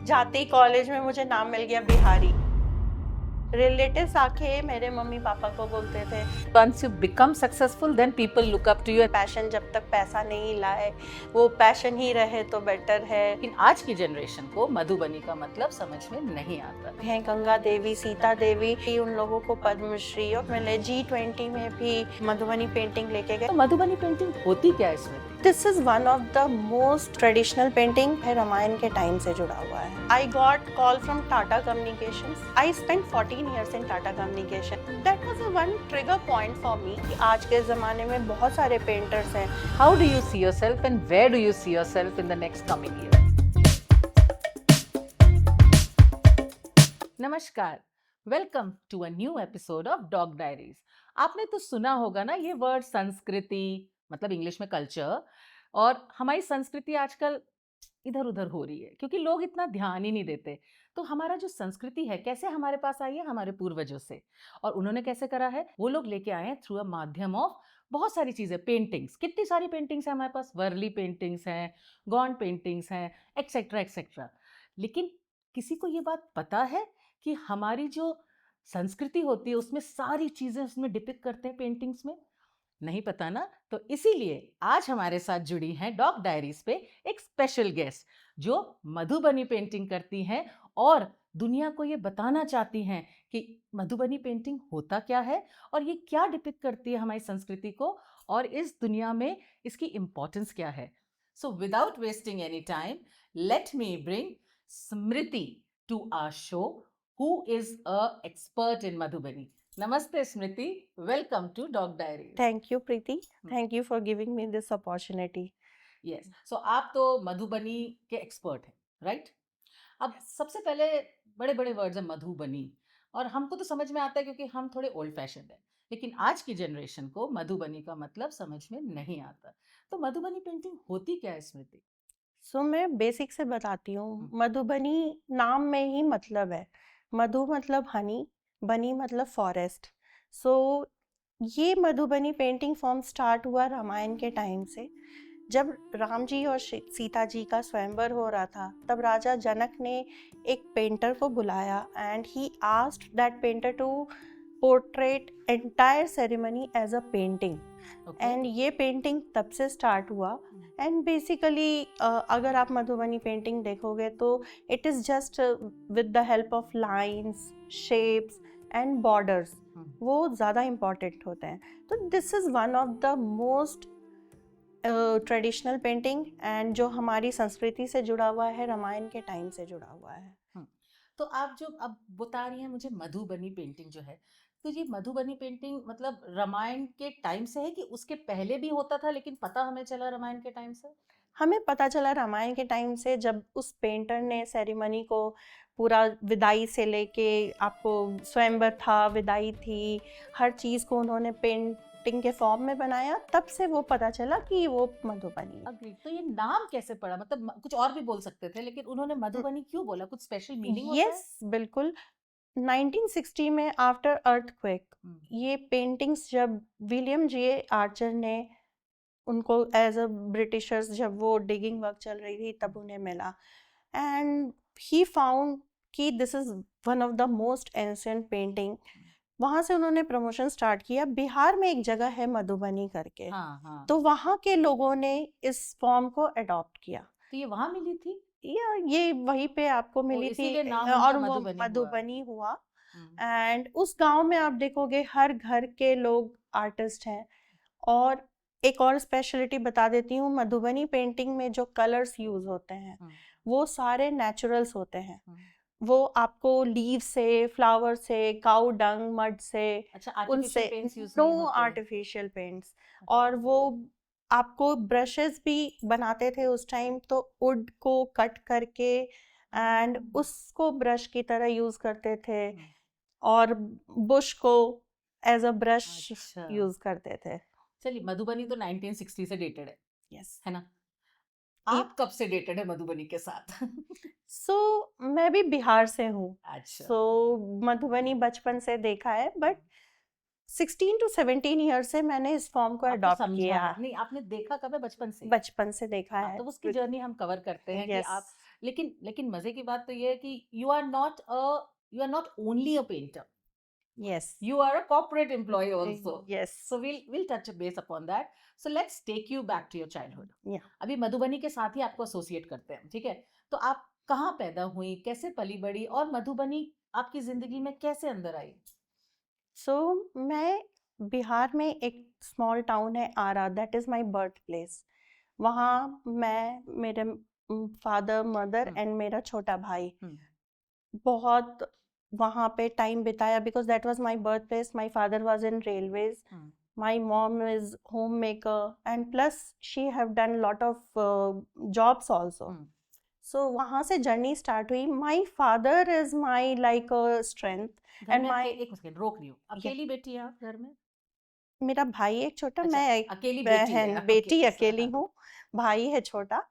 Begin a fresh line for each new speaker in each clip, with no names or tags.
जाते ही कॉलेज में मुझे नाम मिल गया बिहारी। रिलेटिव्स आके मेरे मम्मी पापा को बोलते थे,
Once you become successful, then people look up to you.
Passion जब तक पैसा नहीं लाए, वो पैशन ही रहे तो बेटर है।
लेकिन आज की जनरेशन को मधुबनी का मतलब समझ में नहीं आता।
हैं गंगा देवी, सीता देवी, उन लोगों को पद्मश्री और मिले। G20 में भी मधुबनी पेंटिंग लेके गए।
तो मधुबनी पेंटिंग होती क्या है इसमें?
This is one of the most traditional painting है, रामायण के टाइम से जुड़ा हुआ है। I got call from Tata communications. I spent 14 years in Tata communication. That was a one trigger point for मी कि आज के जमाने में बहुत सारे पेंटर्स हैं।
How do you see yourself and where do you see yourself in the next coming year? नमस्कार, welcome to a new episode of Dog Diaries. आपने तो सुना होगा ना ये वर्ड संस्कृति, मतलब इंग्लिश में कल्चर। और हमारी संस्कृति आजकल इधर उधर हो रही है क्योंकि लोग इतना ध्यान ही नहीं देते। तो हमारा जो संस्कृति है कैसे हमारे पास आई है? हमारे पूर्वजों से। और उन्होंने कैसे करा है? वो लोग लेके आए हैं थ्रू अ माध्यम ऑफ बहुत सारी चीजें। पेंटिंग्स, कितनी सारी पेंटिंग्स हैं हमारे पास। वर्ली पेंटिंग्स हैं, गॉन पेंटिंग्स हैं, एक्सेट्रा एक्सेट्रा। लेकिन किसी को ये बात पता है कि हमारी जो संस्कृति होती है उसमें सारी चीजें उसमें डिपिक्ट करते हैं पेंटिंग्स में? नहीं पता ना? तो इसीलिए आज हमारे साथ जुड़ी हैं डॉग डायरीज पे एक स्पेशल गेस्ट जो मधुबनी पेंटिंग करती हैं और दुनिया को ये बताना चाहती हैं कि मधुबनी पेंटिंग होता क्या है और ये क्या डिपिक्ट करती है हमारी संस्कृति को और इस दुनिया में इसकी इम्पोर्टेंस क्या है। So without wasting any time, let me bring Smriti to our show, who is a expert in Madhubani. Namaste Smriti, welcome to Dog Diaries.
Thank you Preeti, thank you for giving me this opportunity.
Yes, so आप तो मधुबनी के expert हैं, right? अब सबसे पहले बड़े बड़े words हैं मधुबनी, और हमको तो समझ में आता है क्योंकि हम थोड़े ओल्ड फैशन हैं। लेकिन आज की जनरेशन को मधुबनी का मतलब समझ में नहीं आता। तो मधुबनी पेंटिंग होती क्या है स्मृति?
सो मैं बेसिक से बताती हूँ। मधुबनी नाम में ही मतलब है, मधु मतलब हनी, बनी मतलब फॉरेस्ट। सो ये मधुबनी पेंटिंग फॉर्म स्टार्ट हुआ रामायण के टाइम से। जब राम जी और सीता जी का स्वयंवर हो रहा था, तब राजा जनक ने एक पेंटर को बुलाया and he asked that painter to portrait entire ceremony as a painting. And ये पेंटिंग तब से स्टार्ट हुआ। एंड बेसिकली अगर आप मधुबनी पेंटिंग देखोगे तो it is just with the help of lines, shapes and borders, वो ज़्यादा इम्पॉर्टेंट होते हैं। तो this is one of the most traditional painting and जो हमारी संस्कृति से जुड़ा हुआ है, रामायण के टाइम से जुड़ा हुआ है।
तो आप जो अब बता रही हैं मुझे मधुबनी पेंटिंग जो है, तो ये मधुबनी पेंटिंग मतलब रामायण के टाइम से है कि उसके पहले भी होता था लेकिन पता हमें चला रामायण के टाइम से?
हमें पता चला रामायण के टाइम से, जब उस पेंटर ने सेरेमनी को पूरा विदाई से लेके, आपको स्वयंवर था, विदाई थी, हर चीज़ को उन्होंने पेंटिंग के फॉर्म में बनाया, तब से वो पता चला कि वो मधुबनी है।
अग्री। तो ये नाम कैसे पड़ा? मतलब कुछ और भी बोल सकते थे लेकिन उन्होंने मधुबनी क्यों बोला? कुछ स्पेशल मीनिंग होता है?
यस, बिल्कुल। 1960 में आफ्टर अर्थक्वेक ये पेंटिंग्स, जब विलियम जे आर्चर ने उनको एज अ ब्रिटिशर्स, जब वो डिगिंग वर्क चल रही थी तब उन्हें मिला, एंड ही फाउंड कि this is one of the most ancient painting. वहाँ से उन्होंने प्रमोशन स्टार्ट किया। बिहार में एक जगह है मधुबनी करके,
हाँ।
तो वहाँ के लोगों ने इस फॉर्म को अडॉप्ट किया।
तो ये वहाँ मिली थी
या ये वहीं पे आपको मिली थी
इसीलिए नाम
और
उनका
वो
मधुबनी
मधुबनी हुआ। एंड उस गांव में आप देखोगे हर घर के लोग आर्टिस्ट हैं। और एक और स्पेशलिटी बता देती हूँ, मधुबनी पेंटिंग में जो कलर्स यूज होते हैं वो सारे नेचुरल्स होते हैं। वो आपको लीव से, फ्लावर से, काऊ डंग, मड से, उनसे, नो आर्टिफिशियल पेंट्स। और वो आपको ब्रशेस भी बनाते थे उस टाइम, तो वुड को कट करके एंड उसको ब्रश की तरह यूज करते थे, और बुश को एज अ ब्रश यूज करते थे।
चलिए, मधुबनी तो 1960 से डेटेड है।
यस,
है ना? आप कब से डेटेड है मधुबनी के साथ?
मैं भी बिहार से हूँ।
अच्छा।
मधुबनी बचपन से देखा है, बट 16 to 17 ईयर से मैंने इस फॉर्म को अडॉप्ट किया।
नहीं, आपने देखा कब है? बचपन से?
बचपन से देखा है।
तो उसकी जर्नी हम कवर करते हैं कि आप लेकिन मजे की बात तो ये है कि you are not only a painter,
Yes.
you are a corporate employee also.
Yes.
So we'll touch a base upon that. So let's take you back to your childhood.
Yeah.
अभी मधुबनी के साथ ही आपको एसोसिएट करते हैं, ठीक है? तो आप कहाँ पैदा हुई, कैसे पली बड़ी, और मधुबनी आपकी जिंदगी में कैसे अंदर आई?
So मैं बिहार में एक स्मॉल टाउन है Arrah, that is my birth place. वहाँ मैं, मेरे फादर, मदर एंड मेरा छोटा भाई बहुत वहाँ पे टाइम बिताया, because that was my birth place. My father was in railways, my mom is home maker, and plus she have done lot of jobs also. So वहाँ से जर्नी स्टार्ट हुई. My father is my like strength.
घर
and
में
my,
एक second रोक रही हूँ, अकेली बेटी है आप घर में?
मेरा भाई एक छोटा,
अच्छा,
मैं एक
अकेली बेटी है,
बहन, बेटी
ओके,
अकेली हूँ, भाई है छोटा.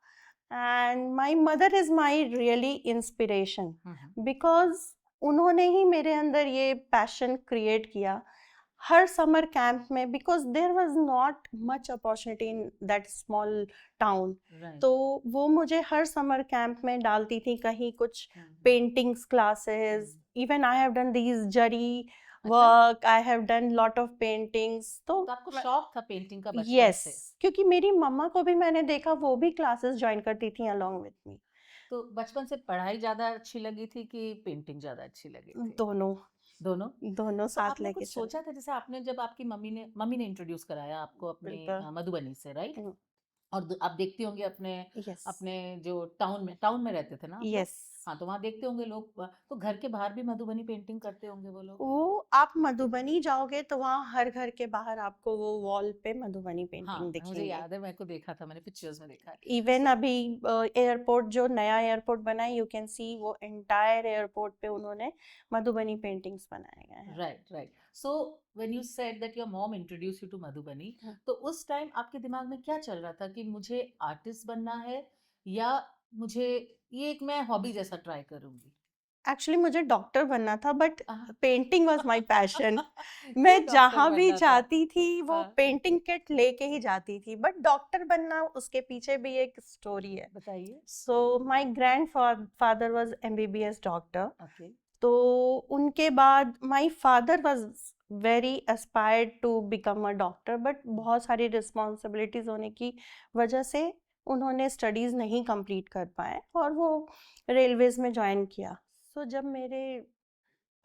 And my mother is my really inspiration, because उन्होंने ही मेरे अंदर ये पैशन क्रिएट किया. हर समर कैंप में, because there was not much opportunity in that small town, तो वो मुझे हर समर कैंप में डालती थी. कहीं कुछ paintings classes, even I have done these zari work, I have done lot of paintings. तो
आपको शौक था पेंटिंग का बचपन
यस,
से?
क्योंकि मेरी मम्मा को भी मैंने देखा, वो भी क्लासेस ज्वाइन करती थी अलोंग विथ मी.
तो बचपन से पढ़ाई ज्यादा अच्छी लगी थी कि पेंटिंग ज्यादा अच्छी लगी थी?
दोनों
दोनों
दोनों
तो
साथ
आपने
लेके
कुछ
चले.
सोचा था, जैसे आपने, जब आपकी मम्मी ने इंट्रोड्यूस कराया आपको अपने
बिल्कुल.
मधुबनी से, राइट?
हम्म.
और आप देखती होंगे अपने
यस.
अपने जो टाउन में रहते थे ना आप लोग?
यस.
हाँ, तो वहाँ देखते होंगे लोग, तो घर के बाहर भी मधुबनी पेंटिंग करते होंगे वो लोग?
वो आप मधुबनी जाओगे तो वहाँ हर घर के बाहर आपको वो वॉल पे मधुबनी
हाँ,
पेंटिंग
मुझे
दिखेंगे.
याद है, मेरे को देखा था, मैंने पिक्चर्स में देखा है.
इवन
So,
अभी एयरपोर्ट, जो नया एयरपोर्ट बना है, यू कैन सी वो एंटायर एयरपोर्ट पे उन्होंने मधुबनी पेंटिंग्स बनाए गए हैं.
right. So when you said that your mom introduced you to Madhubani,
हाँ.
तो उस टाइम आपके दिमाग में क्या चल रहा था कि मुझे आर्टिस्ट बनना है, या मुझे ये एक मैं हॉबी जैसा ट्राई करूंगी?
एक्चुअली मुझे डॉक्टर बनना था, but
ah,
painting was my passion.
क्यों
मैं
डॉक्टर
जहाँ भी
बनना था?
जाती थी वो
हाँ,
पेंटिंग किट लेके ही जाती थी, बट डॉक्टर बनना, उसके पीछे भी एक स्टोरी है.
बताइए.
So my grandfather was MBBS doctor.
Okay.
तो उनके बाद my father was very aspired to become a doctor, but बहुत सारी रिस्पॉन्सिबिलिटीज होने की वजह से उन्होंने स्टडीज़ नहीं कंप्लीट कर पाए, और वो रेलवेज में ज्वाइन किया. सो जब मेरे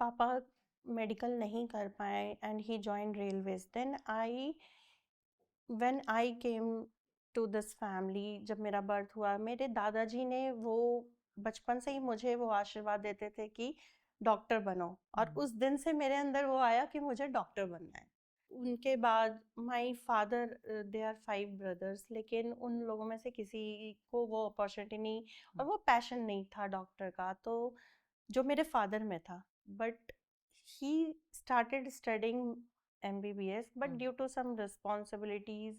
पापा मेडिकल नहीं कर पाए and he join railways, then when I came to this family, जब मेरा बर्थ हुआ, मेरे दादाजी ने वो बचपन से ही मुझे वो आशीर्वाद देते थे कि डॉक्टर बनो, और उस दिन से मेरे अंदर वो आया कि मुझे डॉक्टर बनना है. उनके बाद my father, they are 5 brothers, लेकिन उन लोगों में से किसी को वो अपॉर्चुनिटी नहीं और वो पैशन नहीं था डॉक्टर का, तो जो मेरे फादर में था. But he started studying MBBS, but due to some responsibilities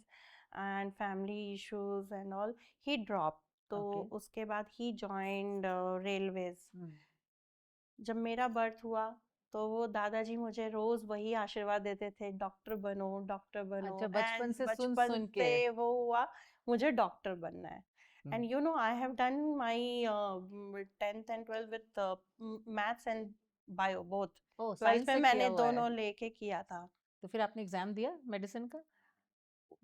and family issues and all, he dropped. तो
Okay.
उसके बाद he joined railways. जब मेरा बर्थ हुआ तो वो दादाजी मुझे रोज वही आशीर्वाद देते थे, डॉक्टर बनो, डॉक्टर बनो.
अच्छा, बचपन
एंड
से सुन
बचपन
सुन के.
से वो हुआ, मुझे डॉक्टर बनना है. And you know, I have done my 10th and 12th with maths and bio both.
Oh,
12th
science
में
से
मैंने
किया हुआ है.
दोनों लेके किया था.
तो फिर आपने एग्जाम दिया मेडिसिन का,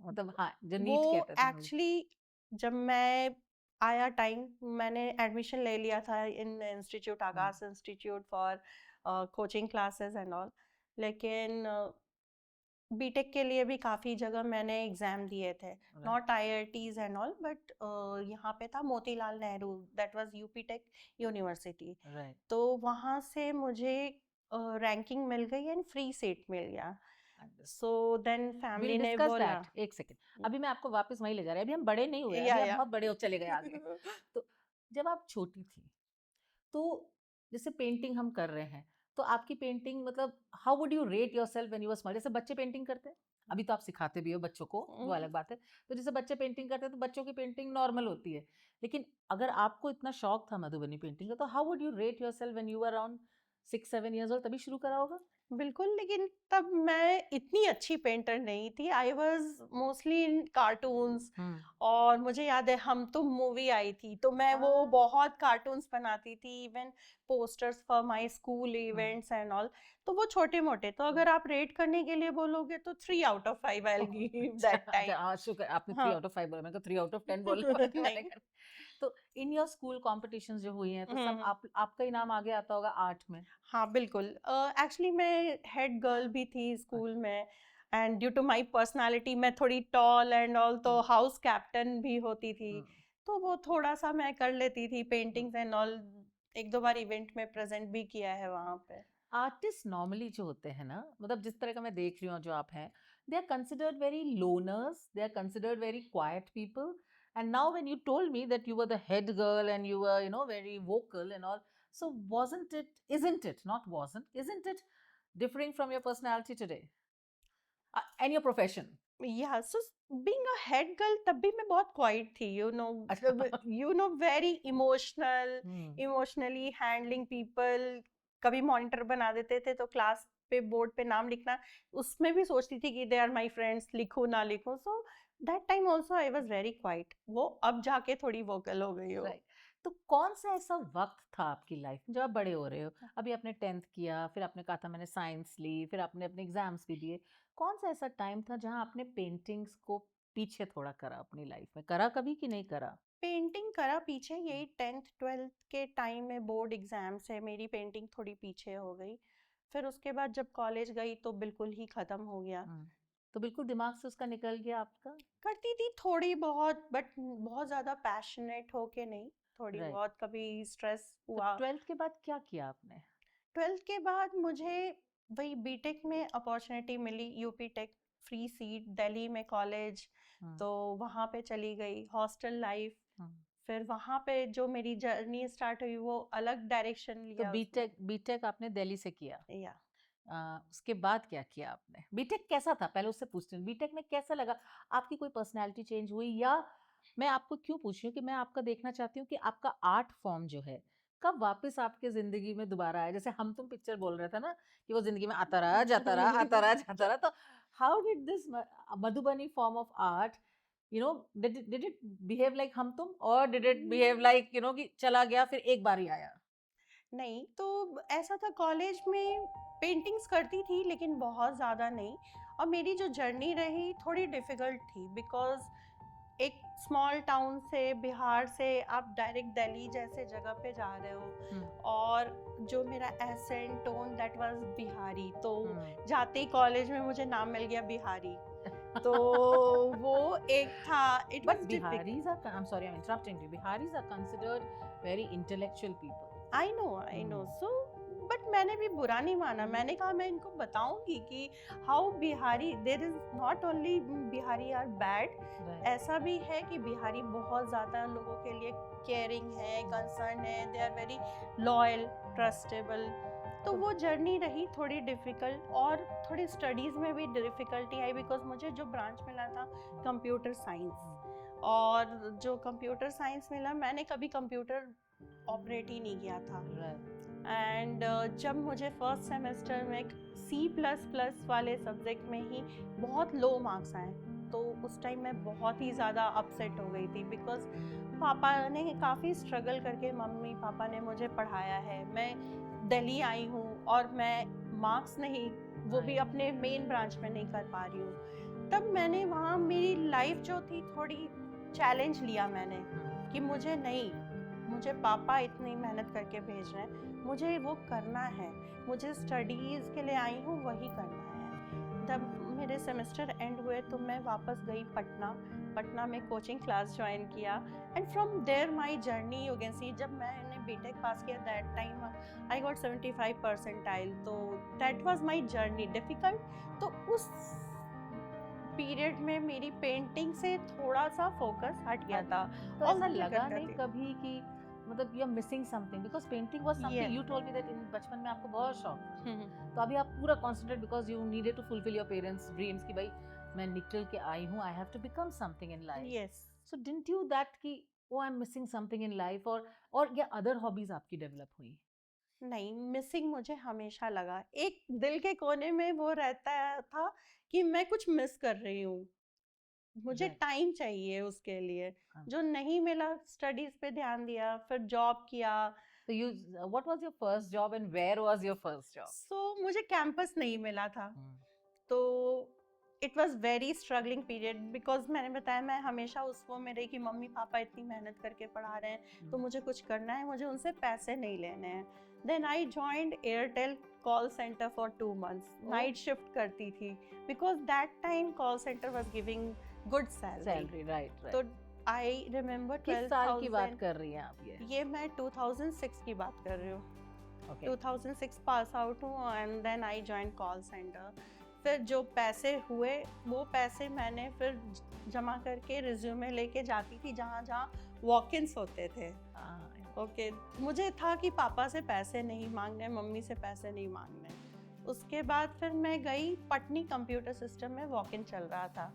मतलब हाँ, जो
वो
नीट कहते थे हम लोग.
एक्चुअली जब मैं आया टाइम, मैंने एडमिशन ले लिया था in institute, Aakash institute for coaching classes and all. लेकिन बीटेक के लिए भी काफ़ी जगह मैंने एग्ज़ाम दिए थे, not IITs and all, but यहाँ पे था Motilal Nehru, that was UP tech university.
Right.
तो वहाँ से मुझे रैंकिंग मिल गई एंड फ्री सीट मिल गया. सो देन
विल
फैमिली ने
डिस्कस
बोला,
दैट. एक सेकंड, अभी मैं आपको वापस वहीं ले जा रही हूँ. अभी हम बड़े नहीं हुए,
या
अभी आप
या
बहुत बड़े हो चले गए आगे. तो जब आप छोटी थी, तो जैसे पेंटिंग हम कर रहे हैं, तो आपकी पेंटिंग, मतलब how would you rate yourself when you were small? जैसे बच्चे पेंटिंग करते हैं, अभी तो आप सिखाते भी हो बच्चों को, वो अलग बात है. तो जैसे बच्चे पेंटिंग करते हैं तो बच्चों की पेंटिंग नॉर्मल होती है, लेकिन अगर आपको इतना शौक था मधुबनी पेंटिंग का, तो how would you rate yourself when you were around 6-7 years old? तभी शुरू करा होगा.
बिल्कुल, लेकिन तब मैं इतनी अच्छी पेंटर नहीं थी। I was mostly in cartoons. और मुझे याद है हम तुम मूवी आई थी तो मैं वो बहुत कार्टून्स बनाती थी, even posters for my school events and all. तो वो छोटे मोटे, तो अगर आप रेट करने के लिए बोलोगे तो 3 out of 5 I will give that time.
हाँ, शुक्र आपने 3
हाँ।
आउट ऑफ 5 बोला, मैंने कहा 3 आउट ऑफ 10 बोलने वाली मैंने
नहीं।
कहा। तो इन योर स्कूल कॉम्पिटिशंस जो हुई हैं तो सब
हम्म।
आपका ही नाम आगे आता होगा आर्ट में।
हाँ बिल्कुल। एक्चुअली मैं हेड गर्ल भी थी स्कूल में, and due to my personality मैं थोड़ी टॉल एंड ऑल, तो हाउस कैप्टन भी होती थी। तो वो थोड़ा सा मैं कर लेती थी पेंटिंग्स एंड ऑल। एक दो बार इवेंट में प्रेजेंट भी किया है वहाँ पे।
आर्टिस्ट नॉर्मली जो होते हैं ना, मतलब जिस तरह का मैं देख रही हूँ जो आप हैं, they are considered very loners, they are considered very quiet people, and now when you told me that you were the head girl and you were very vocal and all, so wasn't it, isn't it, not wasn't, isn't it differing from your personality today and your profession?
या so being a head girl, तब भी मैं बहुत quite थी, very emotional, emotionally handling people. कभी monitor बना देते थे तो क्लास पे बोर्ड पे नाम लिखना, उसमें भी सोचती थी कि दे आर माय फ्रेंड्स, लिखूं ना लिखूं। So that time also I was very quite. वो अब जाके थोड़ी वोकल हो गई हो।
राइट। तो कौन सा ऐसा वक्त था आपकी लाइफ में जब आप बड़े हो रहे हो, अभी आपने 10th किया, फिर आपने कहा था मैंने साइंस ली, फिर आपने अपने एग्जाम्स भी दिए, कौन सा ऐसा टाइम था जहां आपने पेंटिंग्स को पीछे थोड़ा करा अपनी लाइफ में, करा कभी कि नहीं करा?
पेंटिंग करा पीछे, यही 10th 12th के टाइम में बोर्ड एग्जाम से मेरी पेंटिंग थोड़ी पीछे हो गई। फिर उसके बाद जब कॉलेज गई तो बिल्कुल ही खत्म हो गया।
तो बिल्कुल दिमाग से उसका निकल गया आपका?
करती थी थोड़ी बहुत, बट बहुत ज्यादा पैशनेट होके नहीं, थोड़ी
राइट।
बहुत कभी स्ट्रेस
तो
हुआ।
12th के बाद क्या किया आपने?
12th के बाद मुझे वही बीटेक में अपॉर्चुनिटी मिली, UP tech, free seat Delhi में कॉलेज। तो वहाँ पे चली गई, हॉस्टल लाइफ। फिर वहाँ पे जो मेरी जर्नी स्टार्ट हुई वो अलग डायरेक्शन
तो
लिया उसने।
बीटेक आपने दिल्ली से किया,
या
उसके बाद क्या किया आपने? बीटेक कैसा था, पहले उससे पूछती हूँ, बीटेक में कैसा लगा? आपकी कोई पर्सनैलिटी चेंज हुई, या मैं आपको क्यों पूछ रही हूँ कि मैं आपका देखना चाहती हूँ कि आपका आर्ट फॉर्म जो है कब वापस आपके जिंदगी में दोबारा आया? जैसे हम तुम पिक्चर बोल रहे थे ना कि वो जिंदगी में आता रहा जाता रहा, आता रहा जाता रहा, तो how did this Madhubani form of art, did it behave like हम तुम, और डिड इट बिहेव लाइक कि चला गया फिर एक बार ही आया?
नहीं, तो ऐसा था कॉलेज में पेंटिंग्स करती थी लेकिन बहुत ज़्यादा नहीं। और मेरी जो जर्नी रही थोड़ी डिफ़िकल्ट थी, बिकॉज़ एक स्मॉल टाउन से, बिहार से आप डायरेक्ट दिल्ली जैसे जगह पे जा रहे हो। और जो मेरा accent tone that was Bihari, तो जाते ही कॉलेज में मुझे नाम मिल गया बिहारी। तो वो एक था, it
But
was difficult.
Biharis are, I'm sorry, I'm interrupting you. Biharis are considered very intellectual people.
I know so, but मैंने भी बुरा नहीं माना। मैंने कहा मैं इनको बताऊंगी कि how Bihari, there is not only Bihari are bad, ऐसा भी है कि बिहारी बहुत ज़्यादा लोगों के लिए केयरिंग है, कंसर्न है, they are very loyal, trustable. तो वो जर्नी रही थोड़ी डिफ़िकल्ट, और थोड़ी स्टडीज़ में भी डिफ़िकल्टी आई, बिकॉज मुझे जो ब्रांच मिला था कंप्यूटर साइंस, और जो कंप्यूटर साइंस मिला, मैंने कभी कंप्यूटर ऑपरेट ही नहीं किया था। एंड जब मुझे फर्स्ट सेमेस्टर में C++ वाले सब्जेक्ट में ही बहुत लो मार्क्स आए, तो उस टाइम मैं बहुत ही ज़्यादा अपसेट हो गई थी, बिकॉज पापा ने काफ़ी स्ट्रगल करके, मम्मी पापा ने मुझे पढ़ाया है। मैं दिल्ली आई हूँ और मैं मार्क्स नहीं, वो भी अपने मेन ब्रांच में नहीं कर पा रही हूँ। तब मैंने वहाँ मेरी लाइफ जो थी थोड़ी चैलेंज लिया मैंने, कि मुझे पापा इतनी मेहनत करके भेज रहे हैं, मुझे वो करना है, मुझे स्टडीज़ के लिए आई हूँ वही करना है। तब मेरे सेमेस्टर एंड हुए तो मैं वापस गई पटना में कोचिंग क्लास ज्वाइन किया, and from there my journey you can see. जब मैंने बीटेक पास किया that time I got 75 percentile, तो that was my journey difficult. तो उस पीरियड में मेरी पेंटिंग से थोड़ा सा फोकस हट गया था।
तो ऐसा लगा नहीं कभी कि मतलब you are missing something, because painting was something, you told me that in बचपन में आपको बहुत शौक था, तो अभी आप पूरा concentrate, because you needed to fulfil your parents dreams कि भाई मैं निकल के आई हूँ, I have to become something in life.
Yes.
So didn't you that कि oh I am missing something in life, और या अदर हॉबीज आपकी डेवलप हुई?
नहीं, मिसिंग मुझे हमेशा लगा, एक दिल के कोने में वो रहता था कि मैं कुछ मिस कर रही हूँ, मुझे
Right.
टाइम चाहिए उसके लिए,
हाँ.
जो नहीं मिला। स्टडीज पे ध्यान दिया, फिर जॉब किया।
So you, what was your first job and where was your first job?
मुझे कैंपस नहीं मिला था, तो it was very struggling period, because मैंने बताया मैं हमेशा उसको में रही कि मम्मी पापा इतनी मेहनत करके पढ़ा रहे हैं तो मुझे कुछ करना है, मुझे उनसे पैसे नहीं लेने हैं। Then I joined Airtel call centre for 2 months, night shift करती थी, because that time call centre was giving good salary.
Right.
तो आई रिमेम्बर
किस साल की बात कर रही हैं आप?
ये मैं 2006 की बात कर रही हूँ।
Okay.
2006 पास आउट हूँ and then I join call centre. फिर जो पैसे हुए वो पैसे मैंने फिर जमा करके रिज्यूमे लेके जाती थी जहाँ जहाँ वॉक इन्स होते थे। ओके, मुझे था कि पापा से पैसे नहीं मांगने, मम्मी से पैसे नहीं मांगने। उसके बाद फिर मैं गई पटनी कंप्यूटर सिस्टम में, वॉक इन चल रहा था,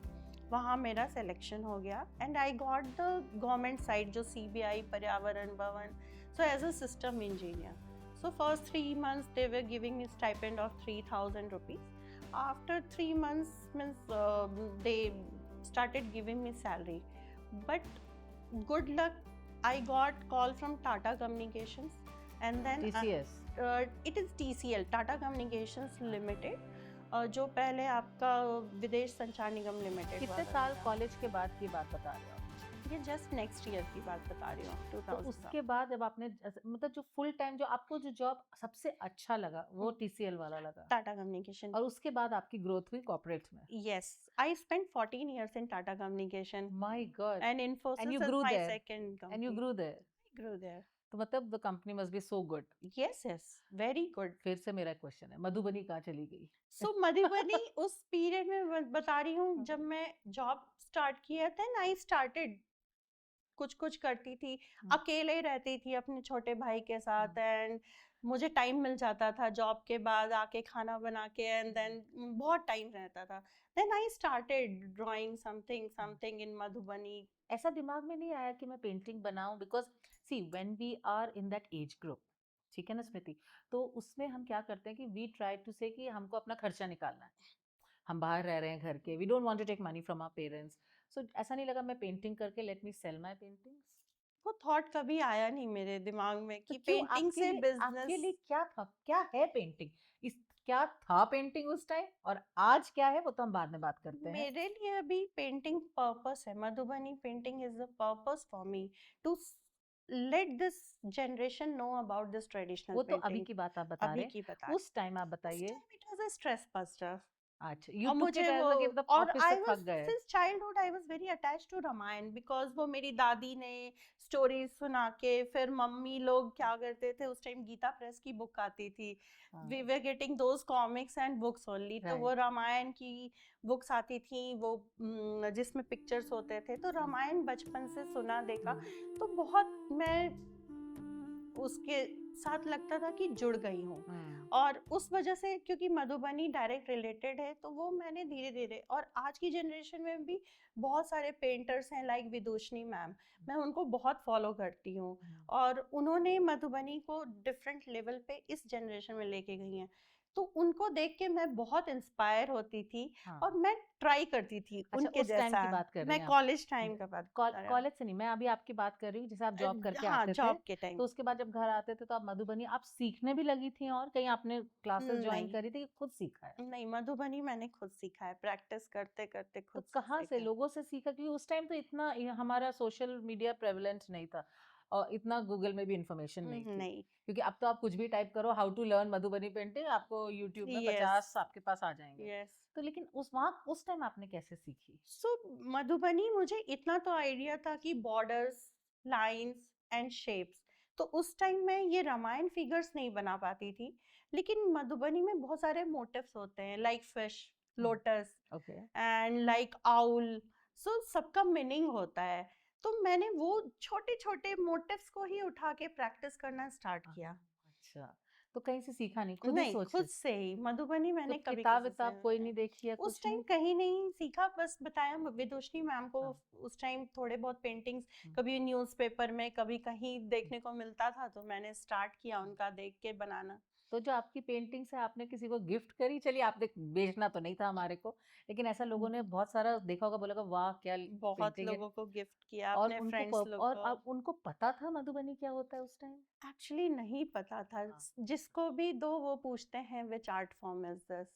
वहाँ मेरा सिलेक्शन हो गया and I got the government site जो CBI Paryavaran Bhavan, so as a system engineer. So first 3 months they were giving me stipend of 3,000 rupees. After 3 months they started giving me salary. But good luck, I got call from Tata Communications and then
TCS.
It is TCL, Tata Communications Limited, जो पहले आपका विदेश संचार निगम limited.
कितने साल college के बाद की बात बता रहे हो?
ये जस्ट नेक्स्ट ईयर की बात बता रही हूँ, 2000।
तो उसके बाद जब आपने मतलब जो फुल टाइम जो आपको जो जॉब सबसे अच्छा लगा वो TCL वाला लगा,
टाटा कम्युनिकेशन,
और उसके बाद आपकी ग्रोथ हुई कॉर्पोरेट में?
Yes, I spent 14 years in Tata Communication.
My God.
And Infosys
And you
is
grew
my
there.
second company.
And you grew there.
I grew there.
तो मतलब the company must be so good.
Yes, very good.
फिर से मेरा question है, मधुबनी कहाँ चली गई?
So Madhubani उस पीरियड में बता रही हूँ जब मैं जॉब स्टार्ट किया था, I started कुछ करती थी, अकेले रहती थी अपने छोटे भाई के साथ, एंड मुझे टाइम मिल जाता था जॉब के बाद आके खाना बना के, एंड देन बहुत टाइम रहता था। Then I started drawing something in Madhubani.
ऐसा दिमाग में नहीं आया कि मैं पेंटिंग बनाऊं? Because see when we are in that age group, ठीक है ना स्मृति, तो उसमें हम क्या करते हैं कि वी ट्राई टू से कि हमको अपना खर्चा निकालना है, हम बाहर रह रहे हैं घर के, we don't want to take money from our parents, so ऐसा नहीं लगा मैं पेंटिंग करके let me sell my paintings?
वो थॉट कभी आया नहीं मेरे दिमाग में कि
तो क्यों
पेंटिंग से
आपके
बिजनेस।
लिए क्या था, क्या है पेंटिंग, इस क्या था पेंटिंग उस टाइम और आज क्या है वो तो हम बाद में बात करते हैं।
मेरे लिए अभी पेंटिंग पर्पस है, Madhubani painting is the purpose for me to let this generation know about this traditional
वो
painting.
तो अभी की बात आप बता
अभी
रहे
की बता
हैं, उस टाइम आप बताइए।
it was a stress buster.
अच्छा, you
और
took it
मुझे
as
वो,
a कि मतलब
और
ऑफिस
I
से
was
थक गए।
since childhood I was very attached to Ramayan, because वो मेरी दादी ने स्टोरीज सुना के, फिर मम्मी लोग क्या करते थे उस टाइम, गीता प्रेस की बुक आती थी, we were getting those comics and books only, तो वो रामायण की बुक्स आती थी, वो जिसमें पिक्चर्स होते थे, तो रामायण बचपन से सुना देखा, तो बहुत मैं उसके साथ लगता था कि जुड़ गई हूँ, और उस वजह से क्योंकि मधुबनी डायरेक्ट रिलेटेड है, तो वो मैंने धीरे धीरे, और आज की जनरेशन में भी बहुत सारे पेंटर्स हैं लाइक विदुषनी मैम, मैं उनको बहुत फॉलो करती हूँ, और उन्होंने मधुबनी को डिफरेंट लेवल पे इस जनरेशन में लेके गई हैं, तो उनको देख के मैं बहुत इंस्पायर होती थी, और मैं ट्राई करती थी उनके जैसा।
की बात कर रही
मैं कॉलेज टाइम का बात,
कॉलेज से नहीं, मैं अभी आपकी बात कर रही हूँ जैसे आप जॉब करके आते
जॉब
थे,
के टाइम,
तो उसके बाद जब घर आते थे तो आप मधुबनी आप सीखने भी लगी थी, और कहीं आपने क्लासेस ज्वाइन करी थी, खुद सीखा है?
नहीं, मधुबनी मैंने खुद सीखा है, प्रैक्टिस करते करते खुद।
तो कहाँ से, लोगों से सीखा? क्योंकि उस टाइम तो इतना हमारा सोशल मीडिया प्रेवलेंट नहीं था, और इतना गूगल में भी इंफॉर्मेशन नहीं थी, क्योंकि अब तो आप कुछ भी टाइप करो how to learn Madhubani painting, आपको यूट्यूब में 50 आपके पास आ जाएंगे। तो लेकिन उस टाइम आपने कैसे सीखी?
मधुबनी मुझे इतना तो आइडिया था कि बॉर्डर्स, लाइंस एंड शेप्स, तो उस टाइम में ये रामायण फिगर्स नहीं बना पाती थी, लेकिन मधुबनी में बहुत सारे मोटिव्स होते हैं like fish, lotus and like owl, so सबका मीनिंग होता है, तो मैंने वो छोटे छोटे मोटिव्स को ही उठा के प्रैक्टिस करना स्टार्ट किया।
अच्छा, तो कहीं से सीखा नहीं, खुद ही
नहीं,
सोच
खुद
के?
से ही मधुबनी
तो
मैंने कभी
किताब
किसी से
विताब कोई नहीं
नहीं।
देखी या
उस
कुछ
टाइम
नहीं?
कहीं नहीं सीखा, बस बताया विदुषी मैम को।
हाँ।
उस टाइम थोड़े बहुत पेंटिंग्स
हम्म,
कभी न्यूज़पेपर में कभी कहीं देखने को मिलता था, तो मैंने स्टार्ट किया
हम्म।
उनका देख के बनाना।
तो जो आपकी पेंटिंग्स है आपने किसी को गिफ्ट करी? चलिए आपने बेचना तो नहीं था हमारे को, लेकिन ऐसा लोगों ने बहुत सारा देखा होगा, बोला होगा वाह क्या
बहुत
पेंटिंग है।
लोगों को गिफ्ट किया,
और
अपने फ्रेंड्स लोग
और
को।
अब उनको पता था मधुबनी क्या होता है उस टाइम?
एक्चुअली नहीं पता था।
हाँ।
जिसको भी दो वो पूछते हैं विच आर्ट फॉर्म इज दिस।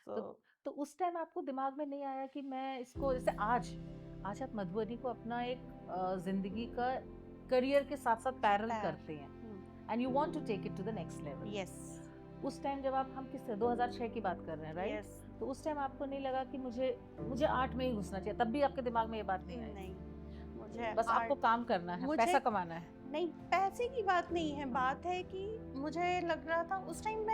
तो
सो
तो उस टाइम आपको दिमाग में नहीं आया कि मैं इसको, जैसे आज आज आप मधुबनी को अपना एक जिंदगी का करियर के साथ साथ पैरल
पैर
करते हैं, and you want to take it to the next level.
Yes
उस टाइम जब आप, हम किस 2006 की बात कर रहे हैं, राइट?
यस।
तो उस टाइम आपको नहीं लगा कि मुझे मुझे आर्ट में ही घुसना चाहिए? तब भी आपके दिमाग में ये बात नहीं आई?
नहीं, मुझे
बस आपको
आर्ट,
काम करना है,
मुझे
पैसा कमाना है।
नहीं, पैसे की बात नहीं है। बात है कि मुझे लग रहा था उस टाइम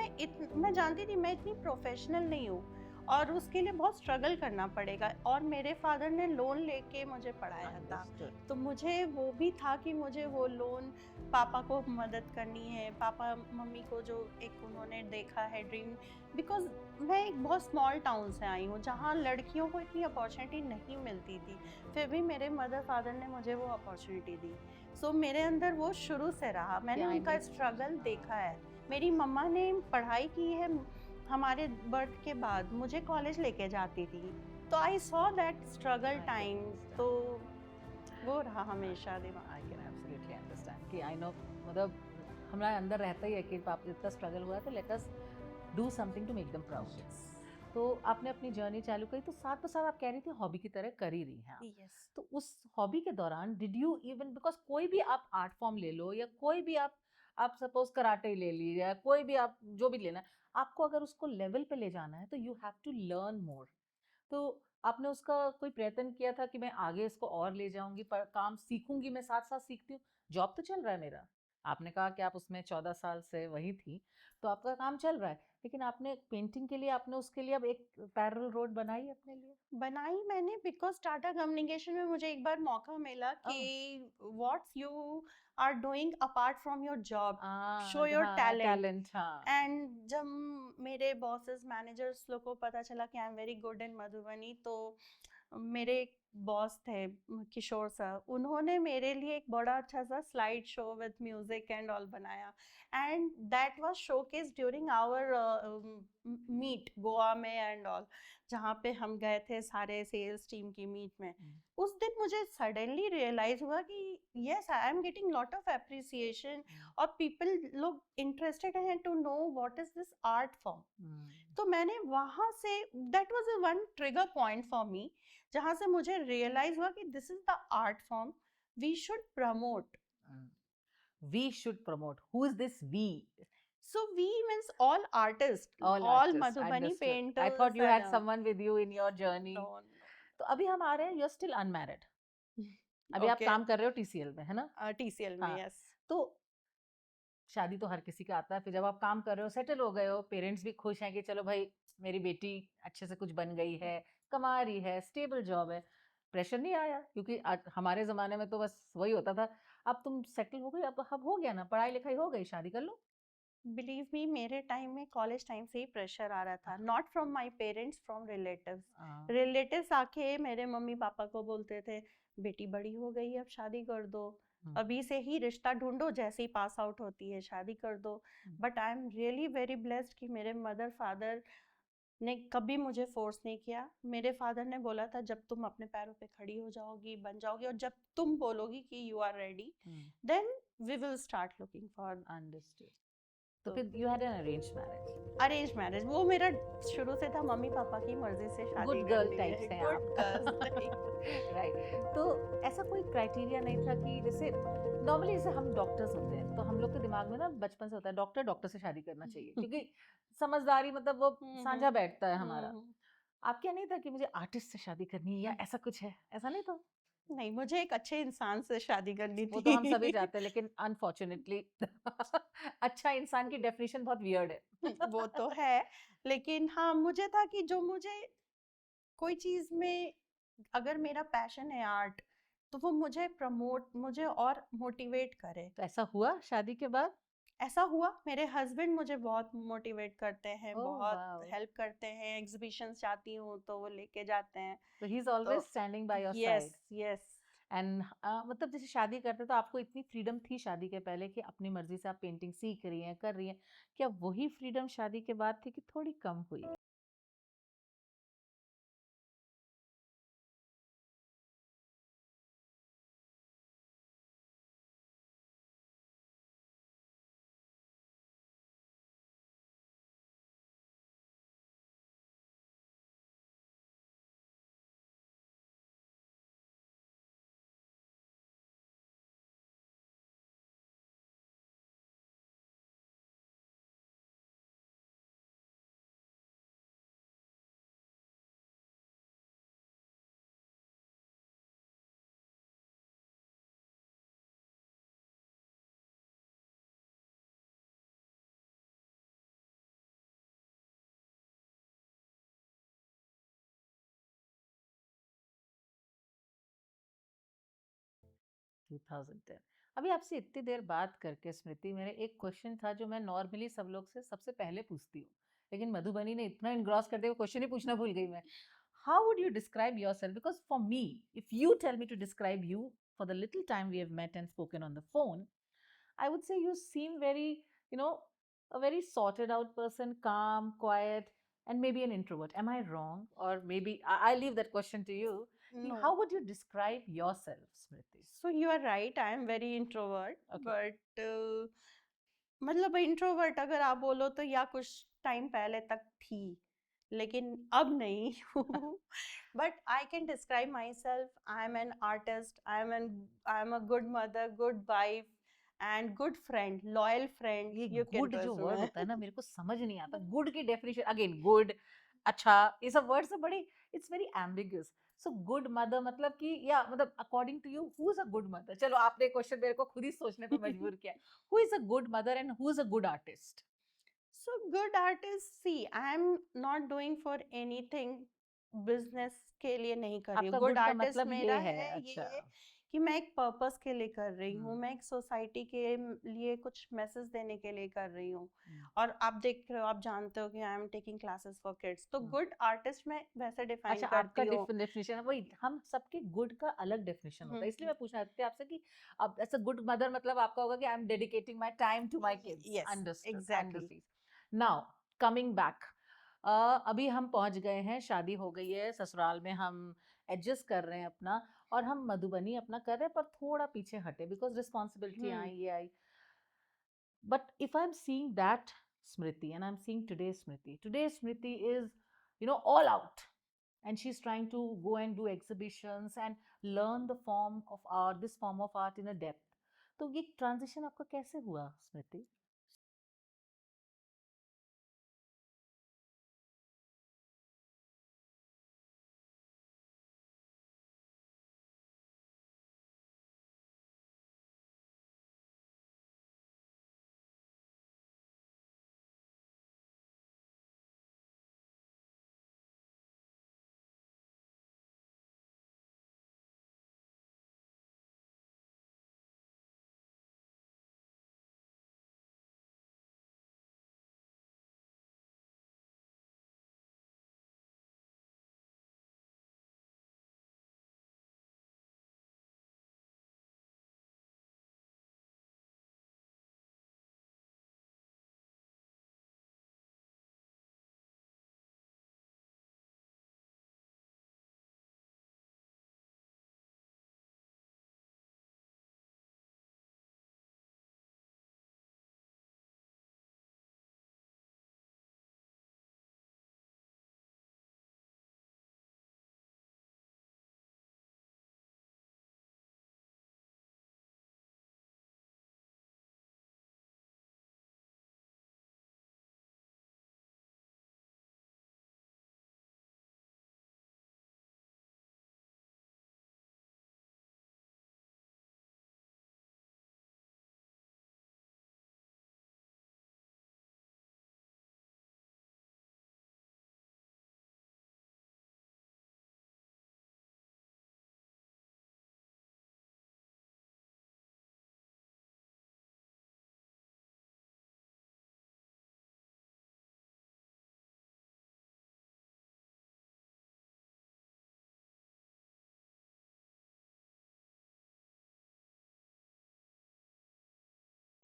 मैं जानती थी मैं इतनी प्रोफेशनल नहीं हूँ, और उसके लिए बहुत स्ट्रगल करना पड़ेगा, और मेरे फादर ने लोन लेके मुझे पढ़ाया था।
Understood.
तो मुझे वो भी था कि मुझे वो लोन, पापा को मदद करनी है, पापा मम्मी को जो एक उन्होंने देखा है ड्रीम। बिकॉज मैं एक बहुत स्मॉल टाउन से आई हूँ जहाँ लड़कियों को इतनी अपॉर्चुनिटी नहीं मिलती थी, फिर भी मेरे मदर फादर ने मुझे वो अपॉर्चुनिटी दी। सो मेरे अंदर वो शुरू से रहा, मैंने
Yeah, I
उनका
mean,
स्ट्रगल देखा है। मेरी मम्मा ने पढ़ाई की है, हमारे बर्थ के बाद मुझे कॉलेज लेके जाती थी, तो I saw that struggle
I
time.
understand.
तो वो रहा हमेशा दिमाग।
I can absolutely understand कि I know, मतलब हमारे अंदर रहता ही है कि पापा इतना स्ट्रगल हुआ है तो let us do something to make them proud. तो आपने अपनी जर्नी चालू करी, तो साथ साथ आप कह रही थी हॉबी की तरह कर ही रही हैं आप।
यस।
तो उस हॉबी के दौरान डिड यू इवन, बिकॉज कोई भी आप आर्ट फॉर्म ले लो या कोई भी आप सपोज कराटे ही ले लीजिए या कोई भी आप जो भी लेना है, आपको अगर उसको लेवल पे ले जाना है तो you have to learn more. तो आपने उसका कोई प्रयत्न किया था कि मैं आगे इसको और ले जाऊंगी, पर काम सीखूंगी, मैं साथ साथ सीखती हूँ, जॉब तो चल रहा है मेरा, आपने कहा कि आप उसमें 14 साल से वही थी, तो आपका काम चल रहा है, लेकिन आपने पेंटिंग के लिए आपने उसके लिए अब एक पैरेलल रोड बनाई अपने लिए?
बनाई मैंने, बिकॉज टाटा कम्युनिकेशन में मुझे एक बार मौका मिला कि what's you are doing apart from your job, show your
हाँ,
टैलेंट।
टैलेंट, हाँ।
एंड जब मेरे बॉसेस मैनेजर्स लोग को पता चला कि I am very good in Madhubani, तो मेरे एक बॉस थे किशोर सर, उन्होंने मेरे लिए एक बड़ा अच्छा सा slide show with music and all बनाया, and that was showcase during our meet Goa में एंड ऑल, जहाँ पे हम गए थे सारे सेल्स टीम की मीट में। उस दिन मुझे सडनली रियलाइज हुआ कि yes, I am getting lot of appreciation, और पीपल लोग इंटरेस्टेड हैं to know what is this art form. तो मैंने वहां से, that was one trigger point for me, जहां से मुझे रियलाइज हुआ कि this is the art form we should promote.
We should promote. Who is this we?
So we means all artists,
All
all
artists.
Madhubani
Understood. I
painters
thought you had
and
someone with you in your journey.
no,
तो अभी हम आ रहे हैं, you're still unmarried. अभी आप
okay,
काम कर रहे हो TCL में, है ना?
TCL में,
हाँ।
yes।
तो शादी तो हर किसी का आता है, फिर जब आप काम कर रहे हो, सेटल हो गए हो, पेरेंट्स भी खुश हैं कि चलो भाई मेरी बेटी अच्छे से कुछ बन गई है, कमा रही है, स्टेबल जॉब है, प्रेशर नहीं आया? क्योंकि हमारे ज़माने में तो बस वही होता था, अब तुम सेटल हो गई, अब हो गया ना, पढ़ाई लिखाई हो गई, शादी कर लो।
बिलीव मी, मेरे टाइम में कॉलेज टाइम से ही प्रेशर आ रहा था, not from my parents, from relatives. Relatives आके मेरे मम्मी पापा को बोलते थे बेटी बड़ी हो गई, अब शादी कर दो, अभी से ही रिश्ता ढूंढो, जैसे ही पास आउट होती है शादी कर दो। But I am really very blessed कि मेरे मदर फादर ने कभी मुझे फोर्स नहीं किया। मेरे फादर ने बोला था जब तुम अपने पैरों पे खड़ी हो जाओगी, बन जाओगी, और जब तुम बोलोगी कि you are ready, then we will start looking for.
Understood. तो फिर you had an arrange marriage?
Arrange marriage, वो मेरा शुरू से था, मम्मी पापा की मर्जी से शादी
गुड
कर
गर्ल
ली
टाइप्स
है,
हैं
गुड गर्ल्स
आप।
टाइप।
राइट। तो ऐसा कोई क्राइटेरिया नहीं था कि जैसे नॉर्मली जैसे हम डॉक्टर्स होते हैं तो हम लोग के दिमाग में ना बचपन से होता है डॉक्टर से शादी करना चाहिए, क्योंकि समझदारी, मतलब वो साझा बैठता है हमारा। आपके नहीं था कि मुझे आर्टिस्ट से शादी करनी है या ऐसा कुछ है? ऐसा नहीं था?
नहीं, मुझे एक अच्छे इंसान से शादी करनी
वो
थी।
तो हम सभी चाहते हैं, लेकिन अनफॉर्चुनेटली अच्छा इंसान की डेफिनेशन बहुत वियर्ड है।
वो तो है, लेकिन हाँ मुझे था कि जो मुझे कोई चीज में, अगर मेरा पैशन है आर्ट, तो वो मुझे प्रमोट, मुझे और मोटिवेट करे।
तो ऐसा हुआ शादी के बाद?
ऐसा हुआ, मेरे हस्बैंड मुझे बहुत मोटिवेट करते हैं,
ओह
बहुत
वाओ,
हेल्प करते हैं, एग्जीबिशंस जाती हूँ तो वो लेके जाते हैं।
so he's
तो
always standing by your
yes
side.
Yes
and मतलब जैसे शादी करते तो आपको इतनी फ्रीडम थी शादी के पहले कि अपनी मर्जी से आप पेंटिंग सीख रही हैं, कर रही हैं, क्या वही फ्रीडम शादी के बाद थी कि थोड़ी कम हुई? 2010। अभी आपसे इतनी देर बात करके स्मृति, मेरे एक क्वेश्चन था जो मैं नॉर्मली सब लोग से सबसे पहले पूछती हूँ, लेकिन मधुबनी ने इतना इनग्रॉस कर दिया वो क्वेश्चन ही पूछना भूल गई मैं। How would you describe yourself? Because for me, if you tell me to describe you for the little time we have met and spoken on the phone, I would say you seem very, you know, a very sorted out person, calm, quiet, and maybe an introvert. Am I wrong? Or maybe I leave that question to you.
No.
How would you describe yourself, Smriti?
So you are right, I am very introvert,
Okay.
But मतलब introvert अगर आप बोलो तो या कुछ time पहले तक थी, लेकिन अब नहीं हूँ। But I can describe my self, I am an artist, I am a good mother, good wife and good friend, loyal friend,
ये
यू कैन
गुड जो वर्ड
ट्रस्ट
होता है ना, मेरे को समझ नहीं आता। गुड की डेफिनेशन अगेन, गुड, अच्छा, ये सब वर्ड्स है बड़ी, it's very ambiguous. So good mother मतलब कि, या मतलब according to you who is a good mother? चलो आपने क्वेश्चन मेरे को खुद ही सोचने पे मजबूर किया। Who is a good mother and who is a good artist?
So good artist, see, I am not doing for anything, business के लिए नहीं कर रही हूँ।
आपका
गुड
गुड का
आर्टिस्ट
मतलब ये
मेरा
है,
है
अच्छा।
ये कि मैं एक पर्पस के लिए कर रही हूँ,
हम्म,
मैं एक सोसाइटी के लिए कुछ मैसेज देने के लिए कर रही हूँ।
हम्म,
और आप देख रहे हो, आप जानते हो कि I am taking classes for kids, तो
हम्म।
गुड आर्टिस्ट मैं वैसे डिफाइन
अच्छा, आपका
करती हूँ।
डेफिनेशन है वही, हम सबके गुड का अलग डेफिनेशन होता है, इसलिए
हम्म,
मैं पूछना चाहती थी आपसे कि अब ऐसा गुड मदर मतलब आपका होगा कि I am dedicating my time to my kids.
Yes
understood,
exactly.
Understood. Now coming back, अभी हम पहुंच गए हैं, शादी हो गई है, ससुराल में हम एडजस्ट कर रहे हैं अपना, और हम मधुबनी अपना कर रहे हैं, पर थोड़ा पीछे हटे बिकॉज रिस्पॉन्सिबिलिटी
हम्म
आई, ये आई। But if I'm seeing that Smriti and I'm seeing today's Smriti is, all out, and she's trying to go and do exhibitions and learn the form of art, this form of art in a depth. तो ये transition आपका कैसे हुआ, स्मृति?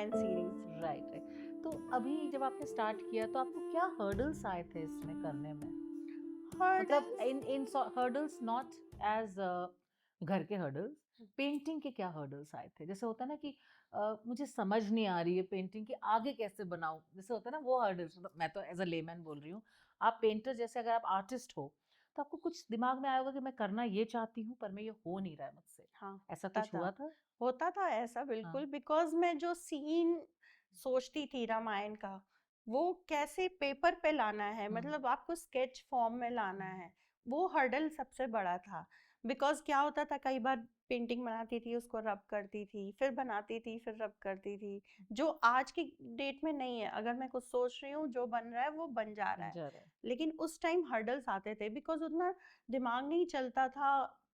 Series.
Right. तो अभी जब आपने start किया तो आपको क्या हर्डल्स आए थे इसमें करने में? मतलब
hurdles
in hurdles not as घर के हर्डल्स, पेंटिंग के क्या हर्डल्स आए थे? जैसे होता है ना कि मुझे समझ नहीं आ रही है पेंटिंग की आगे कैसे बनाऊं, जैसे होता है ना वो हर्डल्स। मतलब मैं तो एज अ लेमैन बोल रही हूँ, आप पेंटर जैसे अगर आप आर्टिस्ट हो तो आपको कुछ दिमाग में आया होगा कि मैं करना ये चाहती हूँ पर मैं ये हो नहीं रहा है मुझसे।
हाँ,
ऐसा
होता
कुछ
था।
हुआ था?
होता था ऐसा
हाँ।
बिल्कुल, बिकॉज़ मैं जो सीन सोचती थी रामायण का, वो कैसे पेपर पे लाना है, मतलब आपको स्केच फॉर्म में लाना है, वो हर्डल सबसे बड़ा था। बिकॉज़ क्या होता था, कई बार पेंटिंग बनाती थी, उसको रब करती थी, फिर बनाती थी, फिर रब करती थी, जो आज की डेट में नहीं है। अगर मैं कुछ सोच रही हूँ, जो बन रहा है, वो बन जा रहा है।
जा रहा है।
लेकिन उस टाइम हर्डल्स आते थे, बिकॉज़ उतना दिमाग नहीं चलता था।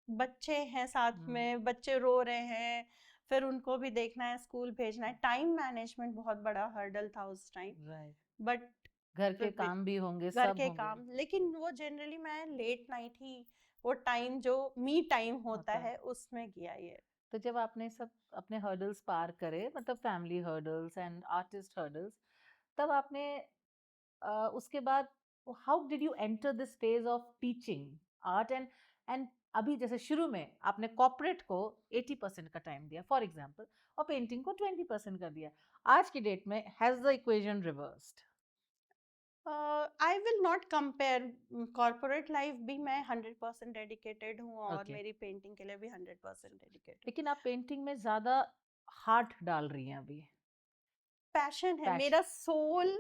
बच्चे हैं साथ में, बच्चे रो रहे हैं, फिर उनको भी देखना है, स्कूल भेजना है। टाइम मैनेजमेंट बहुत बड़ा हर्डल था उस टाइम।
राइट।
बट
घर के
फिर भी
काम भी होंगे,
घर
सब
के
होंगे।
काम, लेकिन वो जनरली मैं लेट नाइट ही, वो टाइम जो मी टाइम होता
होता है।
है, उसमें किया ये।
तो जब आपने सब अपने हर्डल्स पार करे, मतलब family hurdles and artist hurdles, तब आपने उसके बाद how did you enter this phase of teaching art? And अभी जैसे शुरू में आपने कॉर्पोरेट को 80% का टाइम दिया फॉर एग्जांपल, और पेंटिंग को 20% कर दिया, आज की डेट में has the equation reversed?
I will not compare. Corporate life भी मैं 100% डेडिकेटेड हूँ, और
ओके।
मेरी पेंटिंग के लिए भी 100% डेडिकेटेड।
लेकिन आप पेंटिंग में ज्यादा हार्ट डाल रही हैं अभी।
पैशन है
पैशन।
मेरा, सोल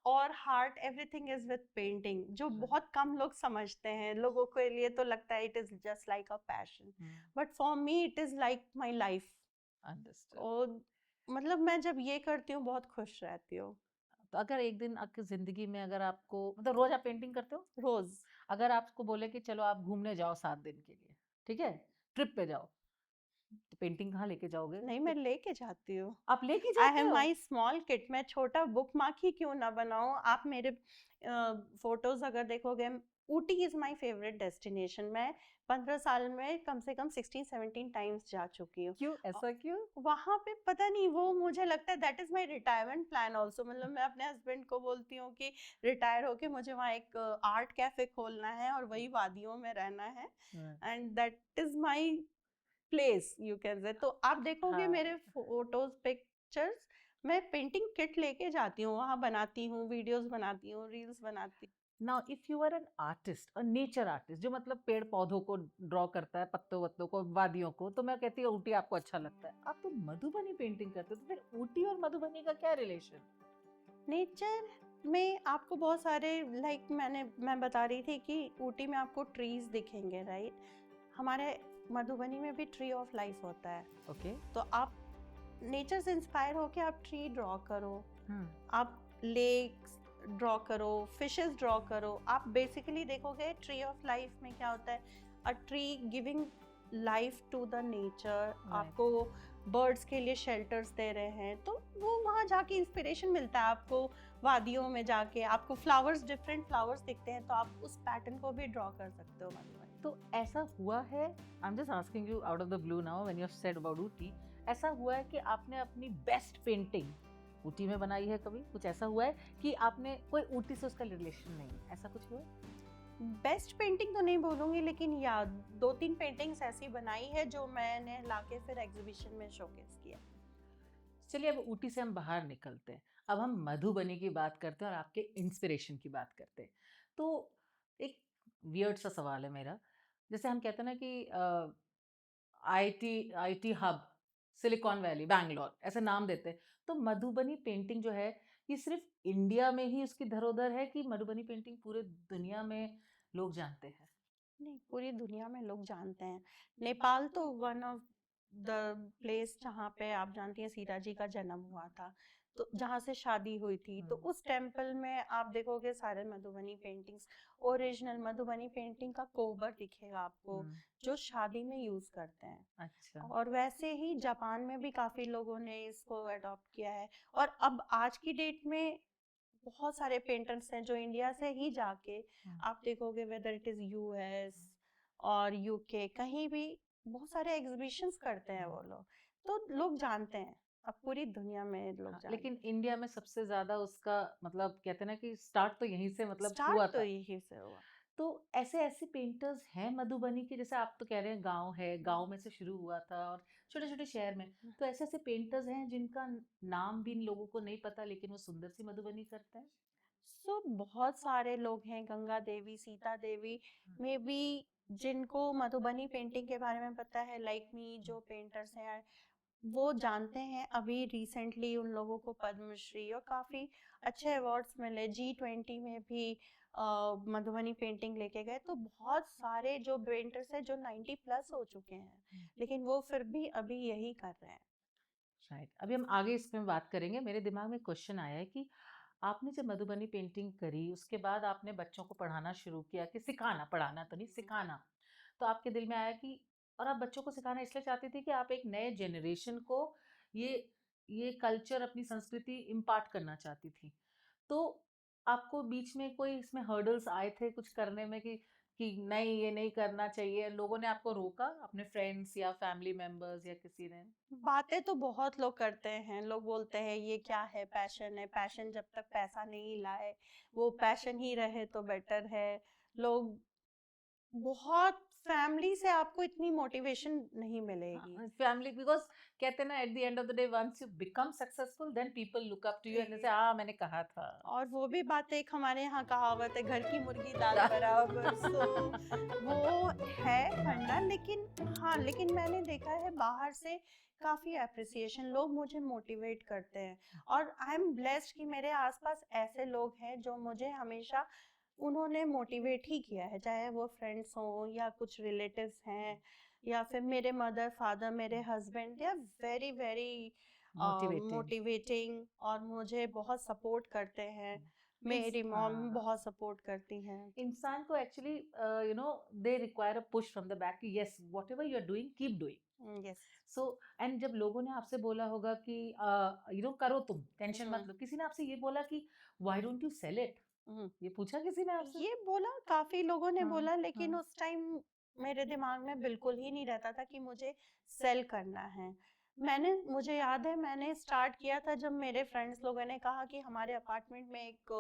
और heart, everything is with painting, जो बहुत कम लोग समझते हैं। लोगों के लिए तो लगता है it is just like a passion, but for me it is like my life.
Understood.
और मतलब मैं जब ये करती हूँ बहुत खुश रहती हूँ।
तो अगर एक दिन आपकी जिंदगी में, अगर आपको, मतलब रोज आप पेंटिंग करते हो,
रोज
अगर आपको बोले कि चलो आप घूमने जाओ 7 दिन के लिए, ठीक है, ट्रिप पे जाओ, तो पेंटिंग कहाँ लेके जाओगे?
नहीं, मैं लेके जाती हूँ।
आप लेके
आई
जाते
हैव
हो?
My small kit. मैं छोटा बुक मार्क ही क्यों ना बनाऊं। आप मेरे फोटोज अगर देखोगे, Ooty is my favourite destination. मैं 15 साल में कम से कम 16-17 टाइम्स जा चुकी हूँ।
क्यों, ऐसा क्यों?
वहां पे पता नहीं, वो मुझे लगता है that is my retirement plan also. मतलब मैं अपने हस्बैंड को बोलती हूँ कि रिटायर होके मुझे वहाँ एक आर्ट कैफे खोलना है और वही वादियों में रहना है, and that is my place, you can say. तो आप देखोगे
हाँ।
मेरे फोटोज, पिक्चर्स, मैं पेंटिंग किट लेके जाती हूँ, वहां बनाती हूँ, वीडियोस बनाती हूँ, रील्स बनाती हूँ।
Now if you are an artist, a nature artist, जो मतलब पेड़ पौधों को ड्रॉ करता है, पत्तों वत्तों को, वादियों को, तो मैं कहती हूँ ऊटी आपको अच्छा लगता है। आप तो मधुबनी पेंटिंग करते हो, तो फिर ऊटी और मधुबनी का क्या रिलेशन?
नेचर में आपको बहुत सारे, मैं बता रही थी कि ऊटी में आपको ट्रीज दिखेंगे, राइट? हमारे मधुबनी में भी ट्री ऑफ लाइफ होता है।
ओके।
तो आप नेचर से इंस्पायर होके आप ट्री ड्रॉ करो,
हम्म।
आप लेक्स ड्रॉ करो, फिशेस ड्रॉ करो। आप बेसिकली देखोगे ट्री ऑफ लाइफ में क्या होता है, a tree giving life to the nature. आपको बर्ड्स के लिए शेल्टर्स दे रहे हैं, तो वो वहाँ जाके इंस्पिरेशन मिलता है आपको। वादियों में जाके आपको फ्लावर्स, डिफरेंट फ्लावर्स दिखते हैं, तो आप उस पैटर्न को भी ड्रॉ कर सकते हो मधुबनी।
तो ऐसा हुआ है, I am just asking you out of the blue now when you have said about Ooty, ऐसा हुआ है कि आपने अपनी बेस्ट पेंटिंग ऊटी में बनाई है? कभी कुछ ऐसा हुआ है कि आपने, कोई ऊटी से उसका रिलेशन नहीं है, ऐसा कुछ हुआ है?
बेस्ट पेंटिंग तो नहीं बोलूंगी, लेकिन या 2-3 पेंटिंग्स ऐसी बनाई है जो मैंने लाके फिर एग्जीबिशन में शोकेस किया।
चलिए अब ऊटी से हम बाहर निकलते हैं, अब हम मधुबनी की बात करते हैं और आपके इंस्पिरेशन की बात करते हैं। तो एक वियर्ड सा सवाल है मेरा, जैसे हम कहते हैं ना कि IT IT hub, silicon valley, Bangalore, ऐसे नाम देते हैं, तो मधुबनी पेंटिंग जो है, ये सिर्फ इंडिया में ही उसकी धरोहर है कि मधुबनी पेंटिंग पूरे दुनिया में लोग जानते हैं?
नहीं, पूरी दुनिया में लोग जानते हैं। नेपाल तो वन ऑफ द प्लेस जहाँ पे आप जानती हैं सीता जी का जन्म हुआ था, तो जहाँ से शादी हुई थी, तो उस टेम्पल में आप देखोगे सारे Madhubani paintings. Original Madhubani painting का कोबर दिखेगा आपको, जो शादी में यूज करते हैं।
अच्छा।
और वैसे ही जापान में भी काफी लोगों ने इसको अडॉप्ट किया है। और अब आज की डेट में बहुत सारे पेंटर्स हैं जो इंडिया से ही जाके, आप देखोगे वेदर इट इज यूएस और यूके, कहीं भी बहुत सारे एग्जीबिशंस करते हैं वो लोग, तो लोग जानते हैं। अब पूरी दुनिया में लोग
हाँ,
जानते
लेकिन इंडिया में सबसे ज्यादा उसका मतलब कहते हैं ना कि स्टार्ट तो यहीं से
हैं।
मतलब
स्टार्ट
हुआ
तो
था।
यही से हुआ।
तो ऐसे ऐसे पेंटर्स हैं मधुबनी के, जैसे आप तो कह रहे हैं गांव है, गांव में से शुरू हुआ था और छोटे छोटे शहर में, तो ऐसे ऐसे पेंटर्स हैं जिनका नाम भी इन लोगों को नहीं पता लेकिन वो सुंदर सी मधुबनी करते हैं।
सो बहुत सारे लोग हैं, गंगा देवी, सीता देवी में भी, जिनको मधुबनी पेंटिंग के बारे में पता है। लाइक मी, जो पेंटर्स हैं वो जानते हैं। अभी रिसेंटली उन लोगों को पद्मश्री और काफ़ी अच्छे अवार्ड्स मिले। G20 में भी मधुबनी पेंटिंग लेके गए। तो बहुत सारे जो पेंटर्स हैं जो 90+ हो चुके हैं, लेकिन वो फिर भी अभी यही कर रहे हैं।
राइट, अभी हम आगे इसमें बात करेंगे। मेरे दिमाग में क्वेश्चन आया है कि आपने जब मधुबनी पेंटिंग करी उसके बाद आपने बच्चों को पढ़ाना शुरू किया, कि सिखाना, पढ़ाना तो नहीं सिखाना, तो आपके दिल में आया कि, और आप बच्चों को सिखाना इसलिए चाहती थी कि आप एक नए जनरेशन को ये ये कल्चर, अपनी संस्कृति इम्पार्ट करना चाहती थी। तो आपको बीच में कोई इसमें हर्डल्स आए थे कुछ करने में कि नहीं ये नहीं करना चाहिए, लोगों ने आपको रोका, अपने फ्रेंड्स या फैमिली मेंबर्स या किसी ने?
बातें तो बहुत लोग करते हैं। लोग बोलते हैं ये क्या है, पैशन है, पैशन जब तक पैसा नहीं लाए वो पैशन ही रहे तो बेटर है। लोग बहुत, फैमिली से आपको इतनी मोटिवेशन नहीं मिलेगी।
फैमिली, बिकॉज कहते हैं ना at the end of the day once you become successful then people look up to you and say, हाँ मैंने कहा था।
और वो भी बात, एक हमारे यहाँ कहावत है, घर की मुर्गी दाल बराबर। सो वो है फंडा। लेकिन हाँ, लेकिन मैंने देखा है बाहर से काफ़ी अप्रिसिएशन, लोग मुझे मोटिवेट करते हैं। और आई एम ब्लेस्ड कि मेरे आसपास ऐसे लोग हैं जो मुझे हमेशा, उन्होंने मोटिवेट ही किया है। चाहे वो फ्रेंड्स हों या कुछ रिलेटिव्स हैं या फिर मेरे मदर फादर, मेरे husband, they are very very
motivating.
Motivating और मुझे बहुत सपोर्ट करते हैं। मेरी मॉम बहुत सपोर्ट करती हैं।
इंसान को actually you know they require a push from the back कि yes whatever you are doing keep doing.
Yes.
So and जब लोगों ने आपसे बोला होगा कि यू नो करो, तुम टेंशन मत लो, किसी ने आपसे ये बोला कि why don't you sell it, ये पूछा किसी ने आपसे?
ये बोला, काफी लोगों ने
हाँ,
बोला, लेकिन
हाँ।
उस टाइम मेरे दिमाग में बिल्कुल ही नहीं रहता था कि मुझे सेल करना है। मुझे याद है मैंने स्टार्ट किया था जब मेरे फ्रेंड्स लोगों ने कहा कि हमारे अपार्टमेंट में एक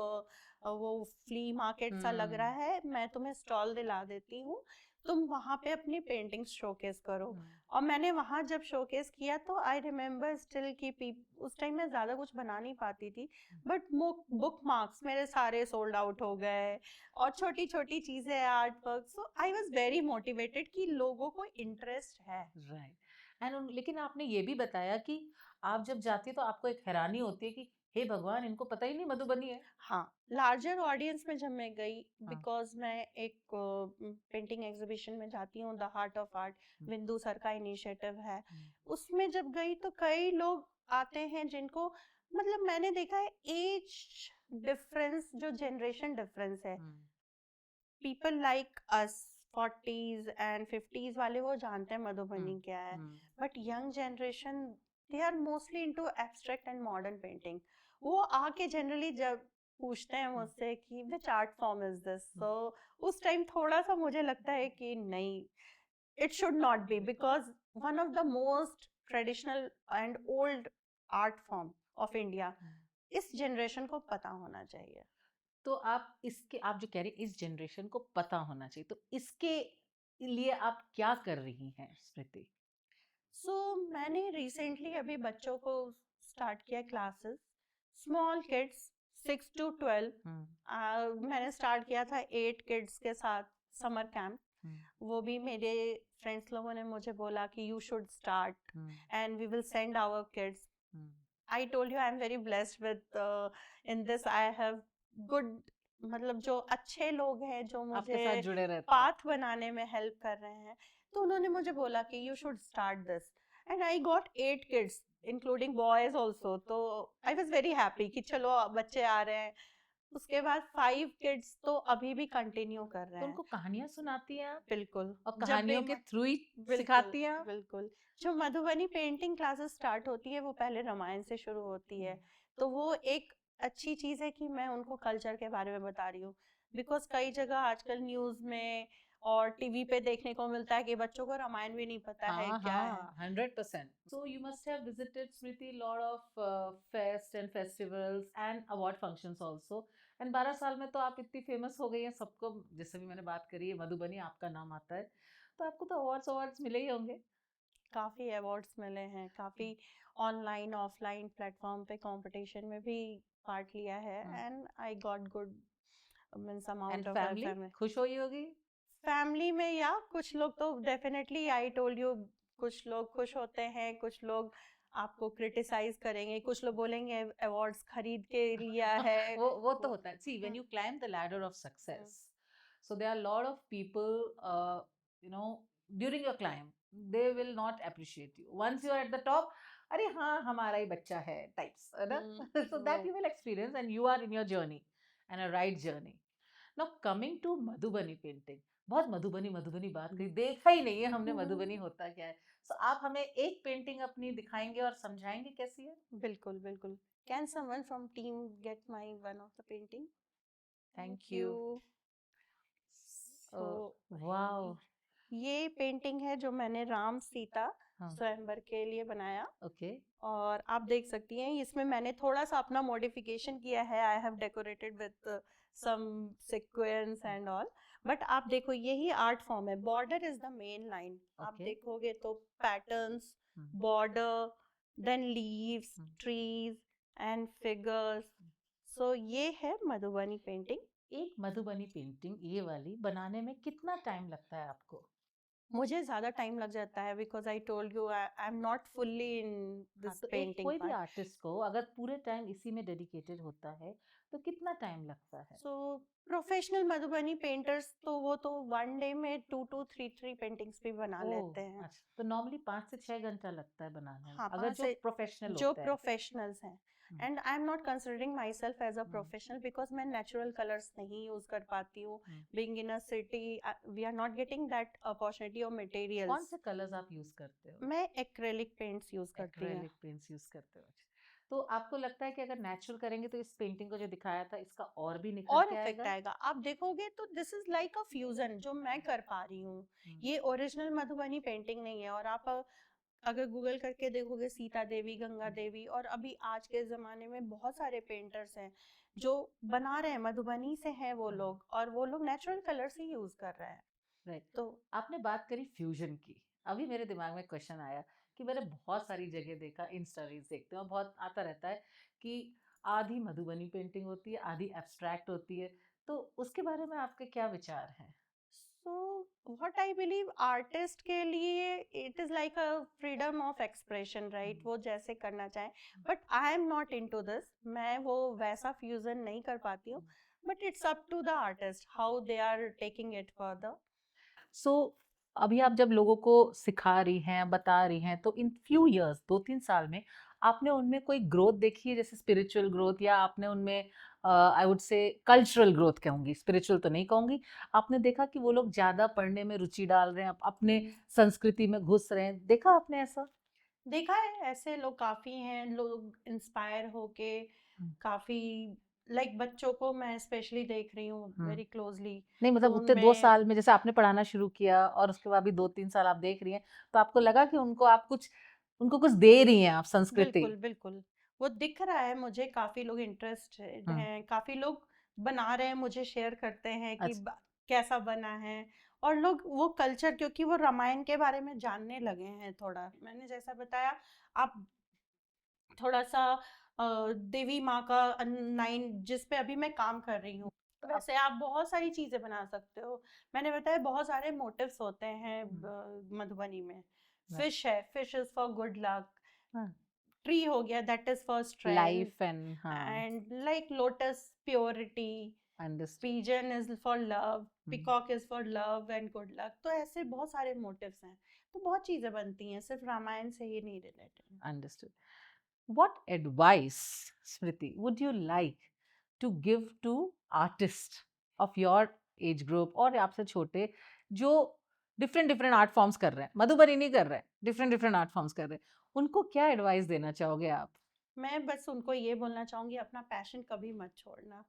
वो फ्ली मार्केट सा लग रहा है, मैं तुम्हें स्टॉल दिला देती हूँ, तुम वहाँ पे अपनी पेंटिंग्स शोकेस करो। और मैंने वहाँ जब शोकेस किया तो आई रिमेम्बर स्टिल कि उस टाइम मैं ज़्यादा कुछ बना नहीं पाती थी, बट बुक मार्क्स मेरे सारे सोल्ड आउट हो गए और छोटी छोटी चीज़ें, art work. So I was very motivated कि लोगों को इंटरेस्ट है।
राइट, एंड लेकिन आपने ये भी बताया कि आप जब जाती है तो आपको एक हैरानी होती है कि हे भगवान, इनको पता ही नहीं मधुबनी है।
हाँ, लार्जर ऑडियंस में जब मैं गई,
हाँ।
बिकॉज मैं एक पेंटिंग एग्जीबिशन में जाती हूँ, द हार्ट ऑफ आर्ट, बिंदु सर का इनिशिएटिव है। उसमें जब गई तो कई लोग आते हैं जिनको, मतलब मैंने देखा है एज डिफरेंस, जो जनरेशन डिफरेंस है, people like us 40s and 50s वाले वो जानते हैं मधुबनी क्या है। But young generation, they are mostly into abstract and modern painting. वो आके जनरली जब पूछते हैं मुझसे कि which art form is this, so उस टाइम थोड़ा सा मुझे लगता है कि नहीं, it should not be, because one of the most traditional and old art form of India, इस जनरेशन को पता होना चाहिए।
तो आप जो कह रही हैं इस जनरेशन को पता होना चाहिए, तो इसके लिए आप क्या कर रही हैं स्मृति?
मैंने रिसेंटली अभी बच्चों को स्टार्ट किया क्लासेस, स्मॉल किड्स 6 to 12। मैंने स्टार्ट किया था 8 किड्स के साथ समर कैंप। वो भी मेरे फ्रेंड्स लोगों ने मुझे बोला कि you should start and we will send our kids. I told you I am very blessed with in this, I have good, मतलब जो अच्छे लोग हैं जो
आपके साथ
मुझे
जुड़े रहते हैं।
पाथ बनाने में हेल्प कर रहे हैं। तो उन्होंने मुझे बोला कि you should start this, and I got 8 kids including boys also. तो आई वॉज वेरी हैप्पी कि चलो बच्चे आ रहे हैं। उसके बाद 5 किड्स तो अभी भी कंटिन्यू कर रहे
तो
हैं।
उनको कहानियां सुनाती हैं आप?
बिल्कुल,
और कहानियों के थ्रू ही
बिल्कुल
सिखाती हैं आप?
बिल्कुल। जो मधुबनी पेंटिंग क्लासेस स्टार्ट होती है वो पहले रामायण से शुरू होती है। तो वो एक अच्छी चीज़ है कि मैं उनको कल्चर के बारे में बता रही हूँ, बिकॉज कई जगह आजकल न्यूज़ में और टीवी पे देखने को मिलता है कि बच्चों को रामायण भी नहीं पता है क्या है।
हाँ 100%. So you must have visited, Smriti, lot of fest and festivals and award functions also. And 12 साल में तो आप इतनी फेमस हो गई हैं, सबको, जैसे भी मैंने बात करी है, मधुबनी आपका नाम आता है, तो आपको तो अवार्ड्स मिले ही होंगे.
काफ़ी अवार्ड्स मिले हैं, काफ़ी ऑनलाइन ऑफलाइन प्लेटफॉर्म पे कंपटीशन में भी पार्ट लिया है, and I got good means
and
amount of
family खुश हुई होगी.
फैमिली में, या कुछ लोग तो डेफिनेटली, आई टोल्ड यू, कुछ लोग खुश होते हैं, कुछ लोग आपको क्रिटिसाइज करेंगे, कुछ लोग बोलेंगे अवार्ड्स खरीद के लिया है।
वो तो होता है. See, when you climb the ladder of success, so there are a lot of people, you know, during your climb, they will not appreciate you. Once you are at the top, अरे हाँ हमारा ही बच्चा है types, है ना? So that you will experience, and you are in your journey and a right journey. Now coming to Madhubani painting, बहुत मधुबनी बात कही, देखा ही नहीं है हमने मधुबनी होता क्या है. So आप हमें एक पेंटिंग अपनी दिखाएंगे और समझाएंगे कैसी है.
बिल्कुल बिल्कुल. Can someone from team get my one of the painting?
Thank you.
So
wow.
ये पेंटिंग है जो मैंने राम सीता
हाँ.
स्वयंवर के लिए बनाया,
ओके.
और आप देख सकती हैं इसमें मैंने थोड़ा सा अपना मॉडिफिकेशन किया है. I have decorated with some sequence and all, but आप देखो यही आर्ट फॉर्म है. Border is the main line. आप
Okay.
देखोगे तो patterns, border, then leaves, trees and figures. So ये है मधुबनी पेंटिंग.
एक मधुबनी पेंटिंग ये वाली बनाने में कितना टाइम लगता है आपको?
मुझे ज़्यादा टाइम लग जाता है, because I told you I am not fully in
हाँ,
दिस
तो एक
पेंटिंग
कोई भी
पार्ट.
आर्टिस्ट को अगर पूरे टाइम इसी में डेडिकेटेड होता है तो कितना टाइम लगता है?
सो प्रोफेशनल मधुबनी पेंटर्स तो वो तो वन डे में 2 to 3 पेंटिंग्स भी बना लेते हैं.
अच्छा, तो नॉर्मली 5 से 6 घंटा लगता है बनाने में,
हाँ,
अगर
5
जो
से
प्रोफेशनल
जो
होते हैं.
प्रोफेशनल्स हैं. And I am not considering my self as a
hmm.
Professional, because मैं नेचुरल कलर्स नहीं यूज कर पाती हूँ.
Hmm.
Being in a city we are not getting that opportunity of
कौन
मटेरियल्स.
से कलर्स आप यूज करते हो?
मैं एक्रेलिक पेंट्स यूज करती हूँ.
एक्रेलिक पेंट्स यूज करते हो. अच्छा. तो आपको लगता है कि अगर नेचुरल करेंगे तो इस पेंटिंग को जो दिखाया था इसका और भी निखर
और
के
इफेक्ट
आएगा?
आएगा. आप देखोगे तो this is like a fusion जो मैं कर पा रही हूँ. ये ओरिजिनल मधुबनी पेंटिंग नहीं है. और आप अगर गूगल करके देखोगे सीता देवी, गंगा देवी, और अभी आज के ज़माने में बहुत सारे पेंटर्स हैं जो बना रहे हैं, मधुबनी से हैं वो लोग, और वो लोग नेचुरल कलर्स ही यूज़ कर रहे हैं.
राइट.
तो
आपने बात करी फ्यूजन की, अभी मेरे दिमाग में क्वेश्चन आया कि मैंने बहुत सारी जगह देखा, इंस्टा रील्स देखते हैं और बहुत आता रहता है कि आधी मधुबनी पेंटिंग होती है, आधी एब्स्ट्रैक्ट होती है, तो उसके बारे में आपके क्या विचार हैं?
So what I believe, artist के लिए it is like a freedom of expression, right. वो जैसे करना चाहें, but I am not into this. मैं वो वैसा फ्यूजन नहीं कर पाती हूँ. But it's up to the artist how they are taking it further.
So अभी आप जब लोगों को सिखा रही हैं, बता रही हैं, तो इन फ्यू इयर्स, 2-3 साल में आपने उनमें कोई ग्रोथ देखी है, जैसे स्पिरिचुअल ग्रोथ, या आपने उनमें I would say cultural growth कहूँगी, स्पिरिचुअल तो नहीं कहूँगी, आपने देखा कि वो लोग ज़्यादा पढ़ने में रुचि डाल रहे हैं, अपने संस्कृति में घुस रहे हैं, देखा आपने ऐसा?
देखा है, ऐसे लोग काफ़ी हैं. लोग इंस्पायर होके काफ़ी, लाइक बच्चों को मैं स्पेशली देख रही हूँ वेरी क्लोजली.
नहीं मतलब
तो
उतने 2 साल में जैसे आपने पढ़ाना शुरू किया और उसके बाद भी 2-3 साल आप देख रही हैं, तो आपको लगा कि उनको कुछ दे रही हैं आप संस्कृति?
बिल्कुल बिल्कुल, वो दिख रहा है मुझे. काफ़ी लोग इंटरेस्टेड हैं, काफ़ी लोग बना रहे हैं, मुझे शेयर करते हैं कि
अच्छा.
कैसा बना है. और लोग वो कल्चर, क्योंकि वो रामायण के बारे में जानने लगे हैं थोड़ा. मैंने जैसा बताया, आप थोड़ा सा देवी माँ का 9 जिस पे अभी मैं काम कर रही हूँ, वैसे आप बहुत सारी चीज़ें बना सकते हो. मैंने बताया बहुत सारे मोटिव्स होते हैं मधुबनी में. फिश है, fish is for good luck. Tree हो गया, that is for strength.
Life
and like lotus, purity. Pigeon is for love, peacock is for love and good luck. तो ऐसे बहुत सारे मोटिव्स हैं, तो बहुत चीज़ें बनती हैं, सिर्फ रामायण से ही नहीं related.
Understood. What advice, Smriti, would you like to give to artists of your age group और आपसे छोटे जो different आर्ट फॉर्म्स कर रहे हैं, मधुबनी नहीं कर रहे हैं, different आर्ट फॉर्म्स कर रहे हैं, उनको क्या एडवाइस देना चाहोगे आप?
मैं बस उनको ये बोलना चाहूँगी, अपना पैशन कभी मत छोड़ना.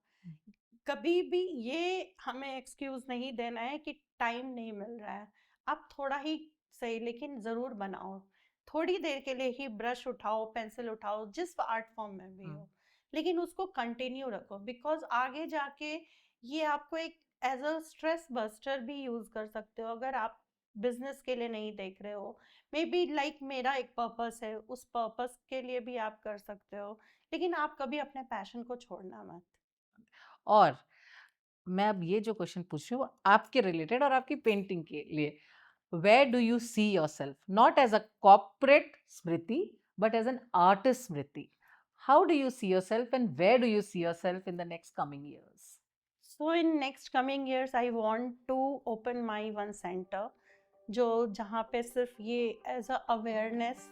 कभी भी ये हमें एक्सक्यूज नहीं देना है कि टाइम नहीं मिल रहा है। आप थोड़ा ही सही लेकिन ज़रूर बनाओ। थोड़ी देर के लिए ही ब्रश उठाओ, पेंसिल उठाओ, जिस आर्ट फॉर्म में भी हो, लेकिन उसको कंटिन्यू रखो, बिकॉज आगे जाके ये आपको एक एज अ स्ट्रेस बस्टर भी यूज़ कर सकते हो। अगर आप बिजनेस के लिए नहीं देख रहे हो, मे बी लाइक मेरा एक पर्पस है, उस पर्पस के लिए भी आप कर सकते हो, लेकिन आप कभी अपने पैशन को छोड़ना मत।
और मैं अब ये जो क्वेश्चन पूछ रही हूँ वो आपके रिलेटेड और आपकी पेंटिंग के लिए, where do you see yourself, not as a corporate Smriti but as an artist Smriti? How do you see yourself and where do you see yourself in the next coming years?
So in next coming years I want to open my one center, जो जहाँ पे सिर्फ ये as a awareness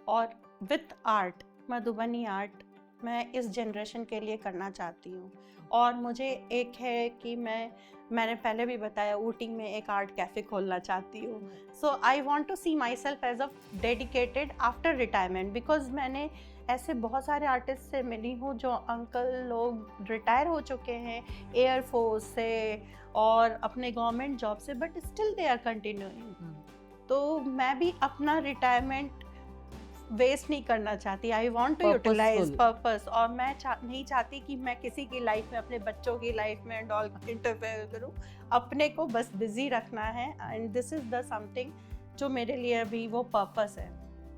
और with art, Madhubani art मैं इस generation के लिए करना चाहती हूँ। और मुझे एक है कि मैंने पहले भी बताया, ऊटी में एक आर्ट कैफ़े खोलना चाहती हूँ। So I want to see my self as a dedicated after retirement, because मैंने ऐसे बहुत सारे आर्टिस्ट से मिली हूँ जो अंकल लोग रिटायर हो चुके हैं एयरफोर्स से और अपने गवर्नमेंट जॉब से, but still they are continuing. तो मैं भी अपना रिटायरमेंट वेस्ट नहीं करना चाहती। I want to utilise purpose, और मैं नहीं चाहती कि मैं किसी की लाइफ में, अपने बच्चों की लाइफ में डॉल इंटरफेयर करूँ। अपने को बस बिजी रखना है, and this is the something जो मेरे लिए अभी वो पर्पस है।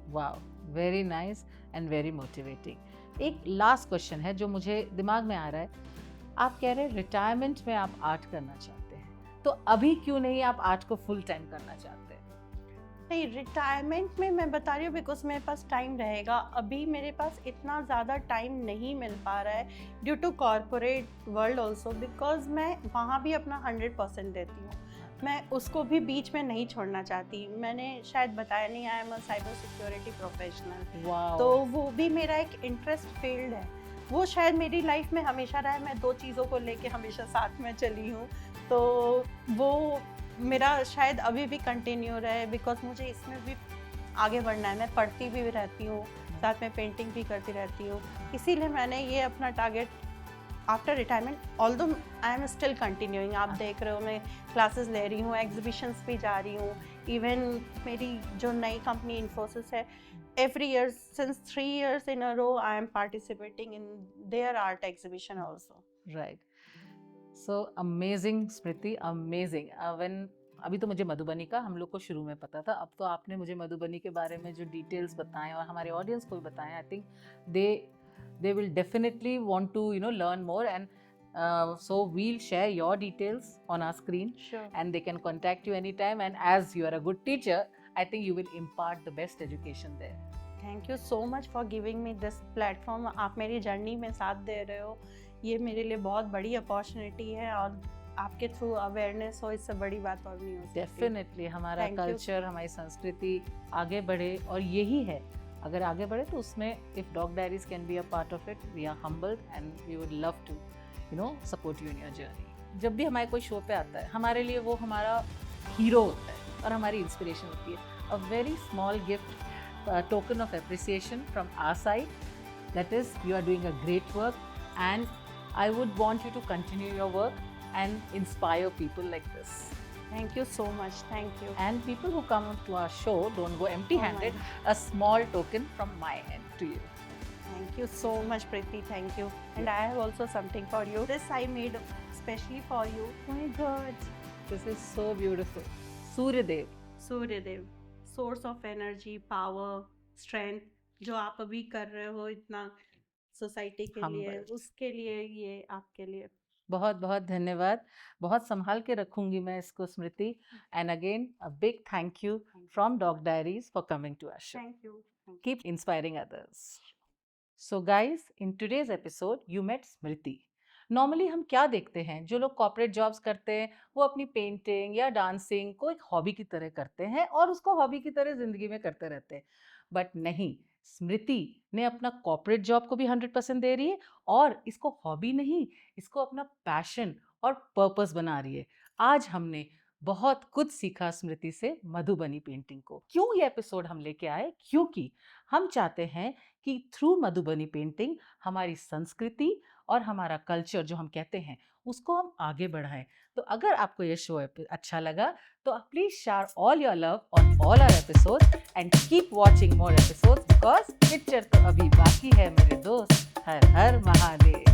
Wow, very nice and very motivating. एक लास्ट क्वेश्चन है जो मुझे दिमाग में आ रहा है। आप कह रहे हैं रिटायरमेंट में आप आर्ट करना चाहते हैं, तो अभी क्यों नहीं आप आर्ट को फुल टाइम करना चाहते हैं?
नहीं, रिटायरमेंट में मैं बता रही हूँ बिकॉज मेरे पास टाइम रहेगा। अभी मेरे पास इतना ज़्यादा टाइम नहीं मिल पा रहा है due to corporate world also, because मैं वहाँ भी अपना 100% देती हूँ। मैं उसको भी बीच में नहीं छोड़ना चाहती। मैंने शायद बताया नहीं, I am a cyber security professional, तो वो भी मेरा एक इंटरेस्ट फील्ड है। वो शायद मेरी लाइफ में हमेशा रहा है, मैं दो चीज़ों को लेके हमेशा साथ में चली हूँ, तो वो मेरा शायद अभी भी कंटिन्यू रहे, बिकॉज मुझे इसमें भी आगे बढ़ना है। मैं पढ़ती भी रहती हूँ, साथ में पेंटिंग भी करती रहती हूँ, इसीलिए मैंने ये अपना target after retirement, although I am still continuing. आप देख रहे हो मैं क्लासेस ले रही हूँ, एग्जीबिशंस भी जा रही हूँ। इवन मेरी जो नई कंपनी इन्फोसिस है, every year since 3 years in a row I am participating in their art exhibition also.
Right. So amazing Smriti, amazing. When अभी तो मुझे मधुबनी का हम लोग को शुरू में पता था, अब तो आपने मुझे मधुबनी के बारे में जो डिटेल्स बताएं और हमारे ऑडियंस को भी बताएं, I think they will definitely want to learn more, and so we'll share your details on our screen.
Sure.
And they can contact you anytime, and as you are a good teacher, I think you will impart the best education there.
Thank you so much for giving me this platform. आप मेरी journey में साथ दे रहे हो, ये मेरे लिए बहुत बड़ी अपॉर्चुनिटी है, और आपके थ्रू अवेयरनेस हो, इससे बड़ी बात और नहीं हो सकती।
डेफिनेटली हमारा कल्चर, हमारी संस्कृति आगे बढ़े, और यही है, अगर आगे बढ़े तो उसमें if dog diaries can be a part of it, we are humbled and we would love to support you in your journey. जब भी हमारे कोई शो पे आता है, हमारे लिए वो हमारा हीरो होता है और हमारी इंस्पिरेशन होती है। A very small gift, token of appreciation from our side, that is, you are doing a great work, and I would want you to continue your work and inspire people like this.
Thank you so much. Thank you.
And people who come to our show don't go empty handed. A small token from my end to you.
Thank you so much, Preeti. Thank you. And I have also something for you. This I made especially for you.
Oh my god, this is so beautiful. Suryadev.
Suryadev, source of energy, power, strength, जो आप अभी कर रहे हो इतना society के लिए, उसके लिए ये आपके लिए
बहुत बहुत धन्यवाद। बहुत संभाल के रखूंगी मैं इसको Smriti. And again a big thank you from dog diaries for coming to our show.
Thank you.
Keep inspiring others. So guys, in today's episode you met Smriti. Normally हम क्या देखते हैं, जो लोग कॉर्पोरेट जॉब्स करते हैं वो अपनी पेंटिंग या डांसिंग को एक हॉबी की तरह करते हैं और उसको हॉबी की तरह जिंदगी में करते रहते हैं। बट नहीं, स्मृति ने अपना कॉर्पोरेट जॉब को भी 100% दे रही है और इसको हॉबी नहीं, इसको अपना पैशन और पर्पस बना रही है। आज हमने बहुत कुछ सीखा स्मृति से मधुबनी पेंटिंग को। क्यों ये एपिसोड हम लेके आए? क्योंकि हम चाहते हैं कि थ्रू मधुबनी पेंटिंग हमारी संस्कृति और हमारा कल्चर जो हम कहते हैं उसको हम आगे बढ़ाएं। तो अगर आपको ये शो अच्छा लगा तो please share all your love on all our episodes and keep watching more episodes because picture तो अभी बाकी है मेरे दोस्त। हर हर महादेव।